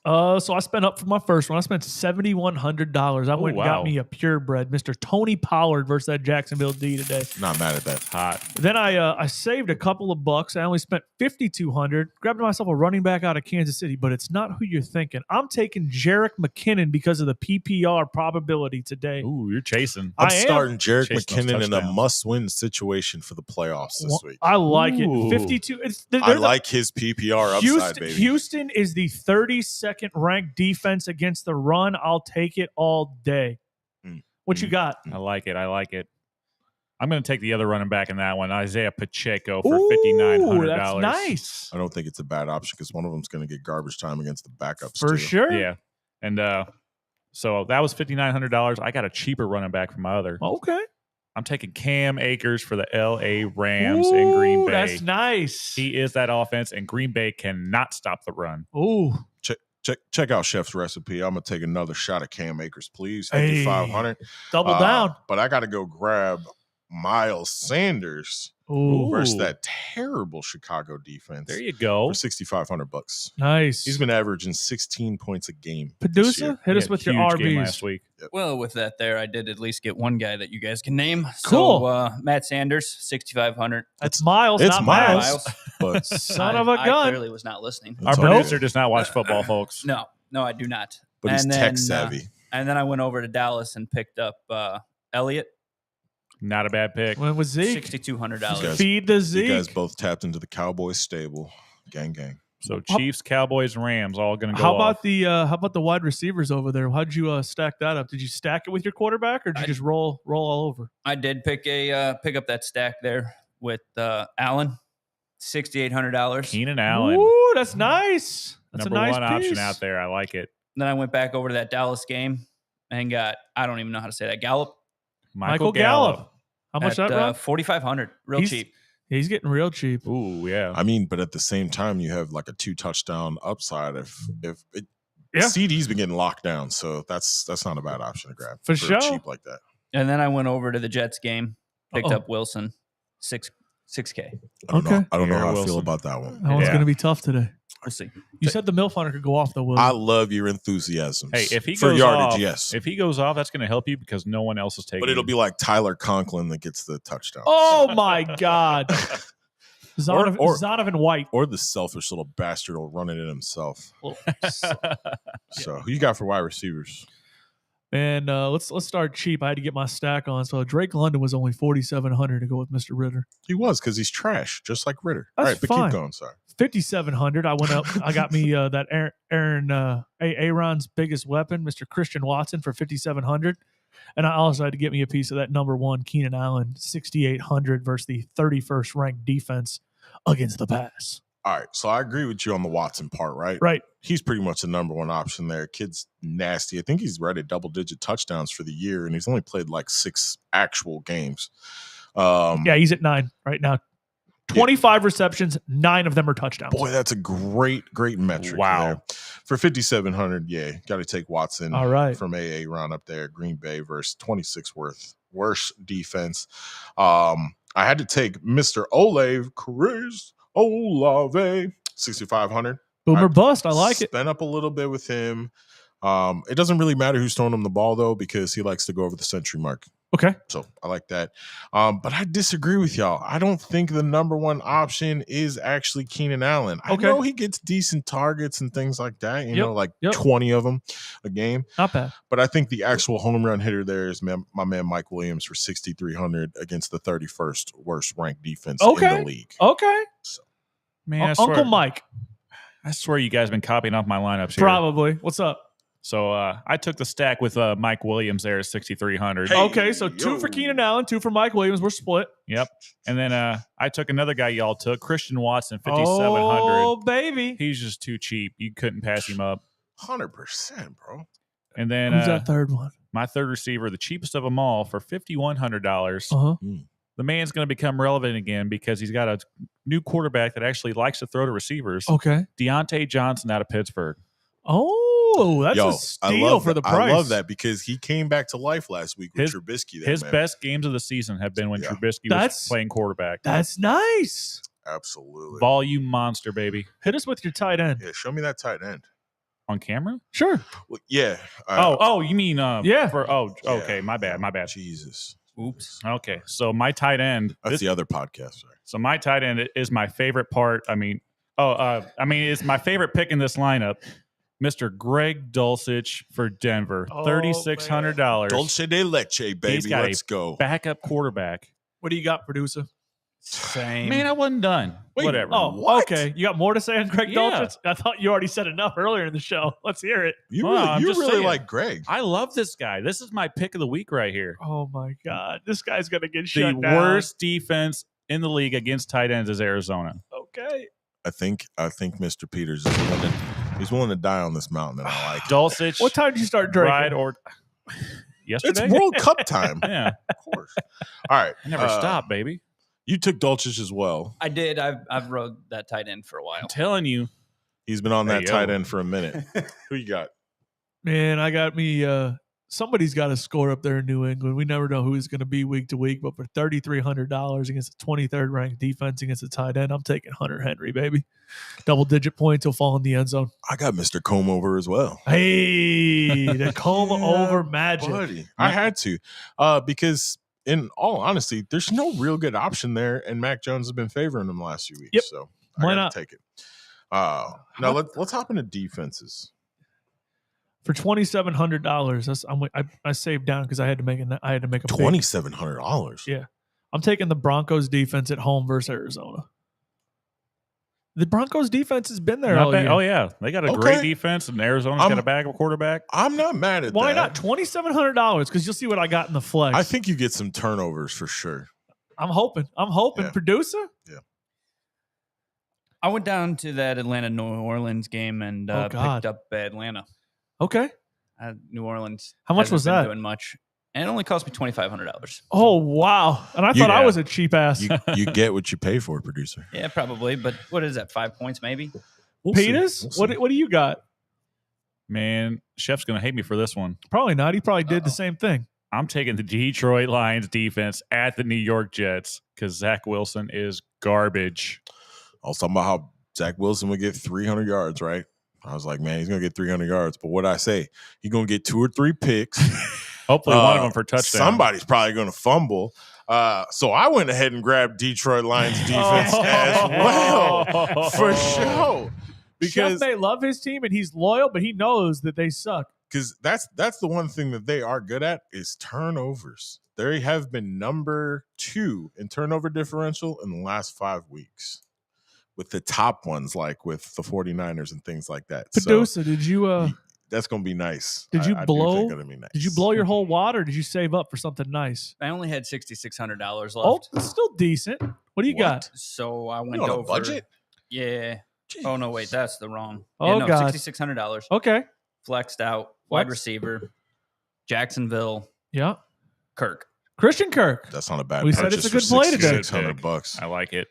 So I spent up for my first one. I spent $7,100. I went and got me a purebred, Mr. Tony Pollard versus that Jacksonville D today. Not mad at that. Hot. Then I saved a couple of bucks. I only spent $5,200. Grabbed myself a running back out of Kansas City, but it's not who you're thinking. I'm taking Jerick McKinnon because of the PPR probability today. Ooh, you're chasing. I'm starting Jerick Chasing those McKinnon in a touchdowns. must-win situation for the playoffs this week. I like Ooh. it. 52. I like his PPR upside, baby. Houston is the 32nd ranked defense against the run. I'll take it all day. What you got? I like it. I'm going to take the other running back in that one, Isaiah Pacheco, for $5,900. That's nice. I don't think it's a bad option because one of them's going to get garbage time against the backups For too. sure. Yeah. And so that was $5,900. I got a cheaper running back from my other. Okay. I'm taking Cam Akers for the L.A. Rams in Green Bay. That's nice. He is that offense, and Green Bay cannot stop the run. Ooh. Check out Chef's recipe. I'm gonna take another shot at Cam Akers, please. Hey. 5,500. Double down. But I got to go grab Miles Sanders versus that terrible Chicago defense. There you go. For $6,500. Nice. He's been averaging 16 points a game. Producer, hit us with your RBs last week. Well, with that there, I did at least get one guy that you guys can name. Cool. So Matt Sanders, 6,500. That's Miles, It's not Miles. Miles. But Son of a I gun. clearly was not listening. Our Nope. producer does not watch football, folks. No, I do not. but he's And tech then, savvy. And then I went over to Dallas and picked up Elliott, Not a bad pick. When was Zeke? $6,200. guys- Feed the You Zeke. guys both tapped into the Cowboys stable. Gang, gang. So Chiefs, Cowboys, and Rams all going to go How off. about the wide receivers over there? How'd you stack that up? Did you stack it with your quarterback, or did you just roll all over? I did pick up that stack there with Allen, $6,800. Keenan Allen. Ooh, that's nice. That's Number a nice one option piece. out there. I like it. Then I went back over to that Dallas game and got, I don't even know how to say that, Gallup. Michael Gallup. How much at, that run? 4,500. Real cheap. He's getting real cheap. Ooh, yeah. I mean, but at the same time, you have like a 2-touchdown upside if it. Yeah. CD's been getting locked down, so that's not a bad option to grab For sure. cheap like that. And then I went over to the Jets game, picked Uh-oh. up Wilson, 6K. I don't know. I don't know Garrett how I feel Wilson. about that one. That one's Yeah. going to be tough today. We'll see. You said the MILF hunter could go off the Will. I love your enthusiasms. Hey, if he for goes yardage, off, yes, if he goes off, that's going to help you because no one else is taking. but it'll him. be like Tyler Conklin that gets the touchdown. Oh my God. Zonovan White. Or the selfish little bastard will run it in himself. Well, So who you got for wide receivers? And let's start cheap. I had to get my stack on. So Drake London was only 4,700 to go with Mr. Ritter. He was because he's trash, just like Ritter. That's All right, but fine. keep going. Sorry. 5,700. I went up. I got me that Aaron's biggest weapon, Mr. Christian Watson, for 5,700. And I also had to get me a piece of that number one Keenan Allen, 6,800 versus the 31st ranked defense against the pass. All right, so I agree with you on the Watson part, right? Right. He's pretty much the number one option there. Kid's nasty. I think he's right at double-digit touchdowns for the year, and he's only played like 6 actual games. Yeah, he's at 9 right now. 25 receptions, 9 of them are touchdowns. Boy, that's a great metric. Wow. There. For 5,700, yeah, got to take Watson. All right. From AA round up there, Green Bay versus 26 worst defense. I had to take Mr. Olave Chris Olave, 6,500. Boomer bust. I like it. Spent up a little bit with him. It doesn't really matter who's throwing him the ball though, because he likes to go over the century mark. Okay. So I like that. But I disagree with y'all. I don't think the number one option is actually Keenan Allen. I Okay. know he gets decent targets and things like that, you know, like Yep. 20 of them a game. Not bad. But I think the actual home run hitter there is my man Mike Williams for 6,300 against the 31st worst ranked defense in Okay. the league. Okay. Man, Uncle Mike. I swear you guys have been copying off my lineups here. Probably. What's up? So I took the stack with Mike Williams there at 6,300. Hey. Okay, so 2 for Keenan Allen, 2 for Mike Williams. We're split. Yep. And then I took another guy y'all took, Christian Watson, 5,700. Oh, baby. He's just too cheap. You couldn't pass him up. 100%, bro. And then Who's that third one? my third receiver, the cheapest of them all, for $5,100. Uh-huh. The man's going to become relevant again because he's got a new quarterback that actually likes to throw to receivers. Okay. Deontay Johnson out of Pittsburgh. Oh, that's a steal for the price. I love that because he came back to life last week with Trubisky. His best games of the season have been when Trubisky was playing quarterback. That's nice. Absolutely. Volume monster, baby. Hit us with your tight end. Yeah, show me that tight end. On camera? Sure. Well, yeah. You mean Yeah. Okay, my bad. Jesus. Oops. Okay, so my tight end. That's the other podcast. Sorry. So my tight end is my favorite part. It's my favorite pick in this lineup. Mr. Greg Dulcich for Denver, $3,600. Dulce de leche, baby. He's got Let's go. Backup quarterback. What do you got, producer? Same. Man, I wasn't done. Wait, Whatever. Oh, What? okay. You got more to say on Greg Yeah. Dulcich? I thought you already said enough earlier in the show. Let's hear it. You Well, I'm really, just saying. like Greg. I love this guy. This is my pick of the week right here. Oh my God, this guy's gonna get The shut down. worst defense in the league against tight ends is Arizona. Okay. I think Mr. Peters he's willing to die on this mountain, and I like it. Dulcich. What time did you start drinking? Ride or yesterday? It's World Cup time. Yeah, Of course. All right. I never stop, baby. You took Dulcich as well. I did. I've rode that tight end for a while. I'm telling you. He's been on that Hey, tight yo. end for a minute. Who you got? Man, I got me. Somebody's got to score up there in New England. We never know who he's going to be week to week, but for $3,300 against a 23rd ranked defense against a tight end, I'm taking Hunter Henry, baby. Double-digit points. He'll fall in the end zone. I got Mr. Comeover as well. Hey, the comb over magic. Buddy. I had to. Because in all honesty, there's no real good option there, and Mac Jones has been favoring them the last few weeks. Yep. So Why I gotta not? take it. Now let's hop into defenses. For $2,700, I saved down because I had to make a big- $2,700. Yeah. I'm taking the Broncos defense at home versus Arizona. The Broncos defense has been there all year. Oh yeah, they got a great defense, and Arizona's got a backup quarterback. I'm not mad at Why that. not $2,700? Because you'll see what I got in the flex. I think you get some turnovers for sure. I'm hoping. Yeah. Producer? I went down to that Atlanta-New Orleans game and God. picked up Atlanta. Okay. New Orleans. How much hasn't was been that? Doing much, and it only cost me $2,500. Oh, wow. And I thought I was a cheap ass. You get what you pay for, producer. Yeah, probably. But what is that? 5 points, maybe. We'll see. Peters? We'll see. What do you got? Man, Chef's gonna hate me for this one. Probably not. He probably did the same thing. I'm taking the Detroit Lions defense at the New York Jets because Zach Wilson is garbage. I was talking about how Zach Wilson would get 300 yards, right? I was like, man, he's going to get 300 yards. But what I say, he's going to get 2 or 3 picks. Hopefully one of them for touchdown. Somebody's probably going to fumble. So I went ahead and grabbed Detroit Lions defense as well for sure. Because Because Chef may love his team and he's loyal, but he knows that they suck. that's the one thing that they are good at is turnovers. They have been number 2 in turnover differential in the last 5 weeks. With the top ones, like with the 49ers and things like that. Producer, did you That's going to be nice. Did you I do blow? think it'll be nice. Did you blow your whole wad, or did you save up for something nice? I only had $6,600 left. Oh, it's still decent. What do you got? So I went You on over a budget? Yeah. Oh no, wait, that's the wrong. Oh, no, God. $6,600 Okay. flexed out. Wide Flex. receiver, Jacksonville, Yeah. Kirk. Christian Kirk. That's not a bad We said purchase it's a good for play today. $6,600. I like it.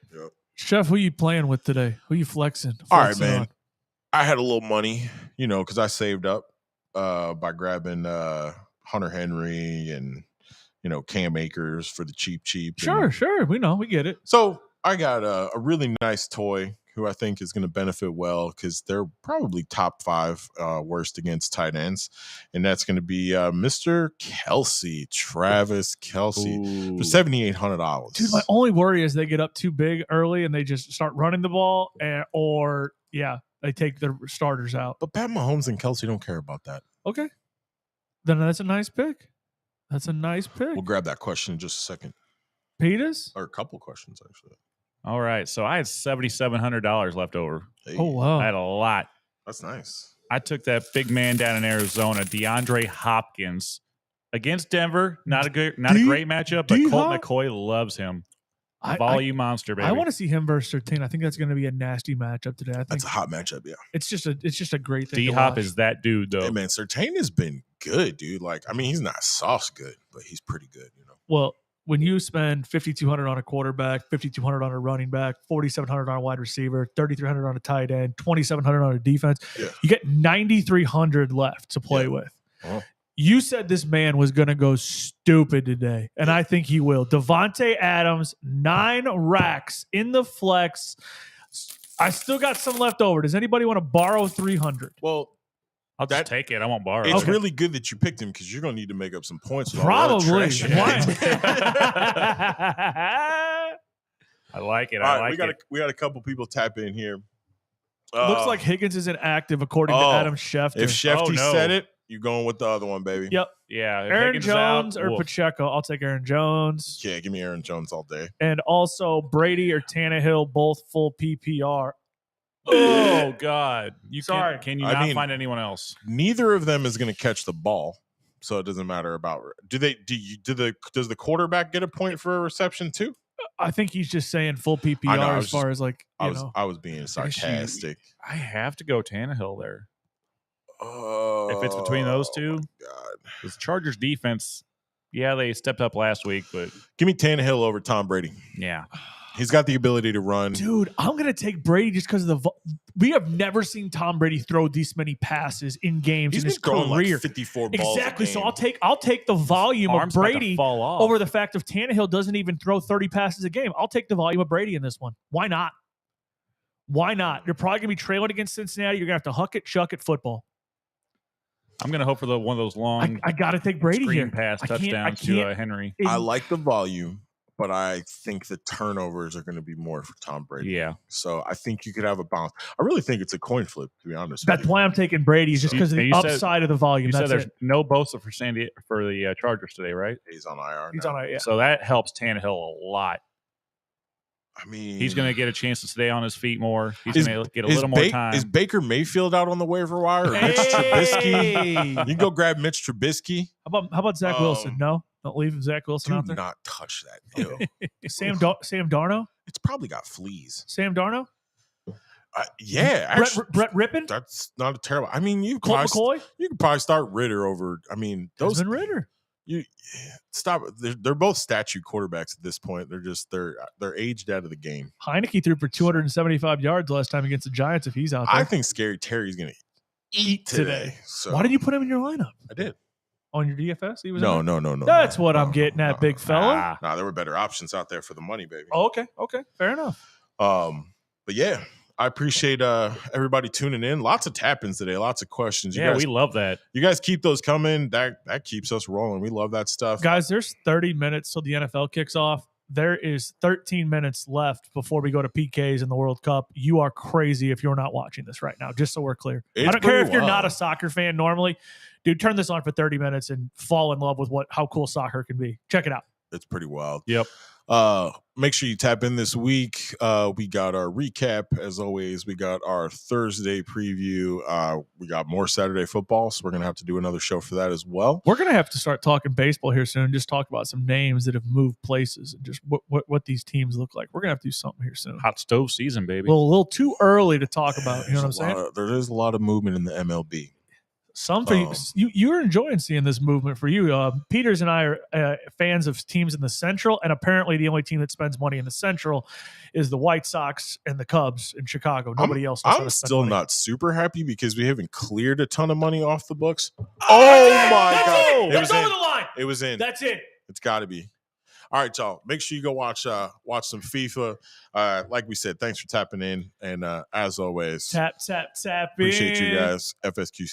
Chef, who you playing with today? Who you flexing? All right, Flexing man. on? I had a little money, because I saved up by grabbing Hunter Henry and, Cam Akers for the cheap. Sure. We know. We get it. So I got a really nice toy who I think is going to benefit well because they're probably top 5 worst against tight ends. And that's going to be Mr. Kelsey, Travis Kelsey, for $7,800. Dude, my only worry is they get up too big early and they just start running the ball, or they take their starters out. But Pat Mahomes and Kelsey don't care about that. Okay. Then that's a nice pick. We'll grab that question in just a second. Peters? Or a couple questions, actually. All right, so I had $7,700 left over. Hey, Oh, wow. I had a lot. that's nice. I took that big man down in Arizona, DeAndre Hopkins, against Denver. Not a great matchup, but Colt D-Hop? McCoy loves him. I Volume monster, baby. I want to see him versus 13. I think that's going to be a nasty matchup today. I think That's a hot matchup, yeah. it's just a great thing. D to Hop watch. is that dude, though. Hey, man, Surtain has been good, dude. He's not sauce good, but he's pretty good, Well, when you spend $5,200 on a quarterback, $5,200 on a running back, $4,700 on a wide receiver, $3,300 on a tight end, $2,700 on a defense, Yeah. you get $9,300 left to play Yeah. with. Oh. You said this man was going to go stupid today, and I think he will. Devontae Adams, 9 racks in the flex. I still got some left over. Does anybody want to borrow 300? Well, I'll just take it. I won't borrow. It's it. really good that you picked him because you're going to need to make up some points. With Probably. all that trash. I like it. All right, I like it. we got a couple people tap in here. Looks like Higgins isn't active according to Adam Schefter. If Shefty said it, you're going with the other one, baby. Yep. Yeah. if Aaron Higgins is Jones out, or woof. Pacheco. I'll take Aaron Jones. Yeah, give me Aaron Jones all day. And also Brady or Tannehill, both full PPR. Oh God! Sorry. Can you not find anyone else? Neither of them is going to catch the ball, so it doesn't matter about. Does the quarterback get a point for a reception too? I think he's just saying full PPR as far as like I was being sarcastic. I have to go Tannehill there. Oh, If it's between those two, God. the Chargers defense, yeah, they stepped up last week, but Give me Tannehill over Tom Brady. yeah, He's got the ability to run. Dude, I'm going to take Brady just because of we have never seen Tom Brady throw this many passes in games He's in his been throwing career. like 54 balls Exactly. a So game. I'll take the volume arms of about to Brady fall off. over the fact of Tannehill doesn't even throw 30 passes a game. I'll take the volume of Brady in this one. Why not? Why not? You're probably going to be trailing against Cincinnati. You're going to have to huck it, chuck it football. I'm going to hope for one of those long I got to take Brady screen here. pass I can't- touchdowns I to can't- Henry. I like the volume, but I think the turnovers are going to be more for Tom Brady. Yeah. So I think you could have a balance. I really think it's a coin flip, to be honest. That's why I'm taking Brady, just because of the You said- upside of the volume. You said That's there's it. no Bosa for the Chargers today, right? He's on IR. He's now. on it. Yeah. So that helps Tannehill a lot. I mean, He's going to get a chance to stay on his feet more. He's Is- going to get a is little more time. Is Baker Mayfield out on the waiver wire or Mitch Trubisky? You can go grab Mitch Trubisky. How about Zach Wilson? No, don't leave Zach Wilson Do out there. not touch that deal. Sam Darno. It's probably got fleas. Sam Darno. Yeah, actually, Brett Rippon. that's not a terrible. I mean, you Colt McCoy. could probably start Ritter over. I mean, those Desmond Ritter. you stop. They're both statue quarterbacks at this point. They're aged out of the game. Heineke threw for 275 yards last time against the Giants. If he's out there, I think Scary Terry's going to eat today. So Why didn't you put him in your lineup I did. on your DFS? He was No. That's what I'm getting at, big fella. Ah, Nah, there were better options out there for the money, baby. Oh, okay, fair enough. But yeah, I appreciate everybody tuning in. Lots of tap-ins today. Lots of questions. yeah, we love that. You guys keep those coming. That keeps us rolling. We love that stuff. Guys, there's 30 minutes till the NFL kicks off. There is 13 minutes left before we go to PKs in the World Cup. You are crazy if you're not watching this right now, just so we're clear. It's I don't care pretty if you're not wild. a soccer fan normally. Dude, turn this on for 30 minutes and fall in love with how cool soccer can be. Check it out. It's pretty wild. Yep. Make sure you tap in this week. We got our recap as always. We got our Thursday preview. We got more Saturday football, so we're gonna have to do another show for that as well. We're going to have to start talking baseball here soon. Just talk about some names that have moved places and just what these teams look like. We're going to have to do something here soon. Hot stove season, baby. A little too early to talk about. You know what I'm saying? There is a lot of movement in the MLB. Some for you're enjoying seeing this movement for you. Peters and I are fans of teams in the Central, and apparently the only team that spends money in the Central is the White Sox and the Cubs in Chicago. Nobody else. Knows how I'm to spend still money. not super happy because we haven't cleared a ton of money off the books. Oh my god! That's over the line. It was in. That's it. It's got to be. All right, y'all. Make sure you go watch some FIFA. Like we said, thanks for tapping in, and as always, Tap. appreciate you guys. FSQC.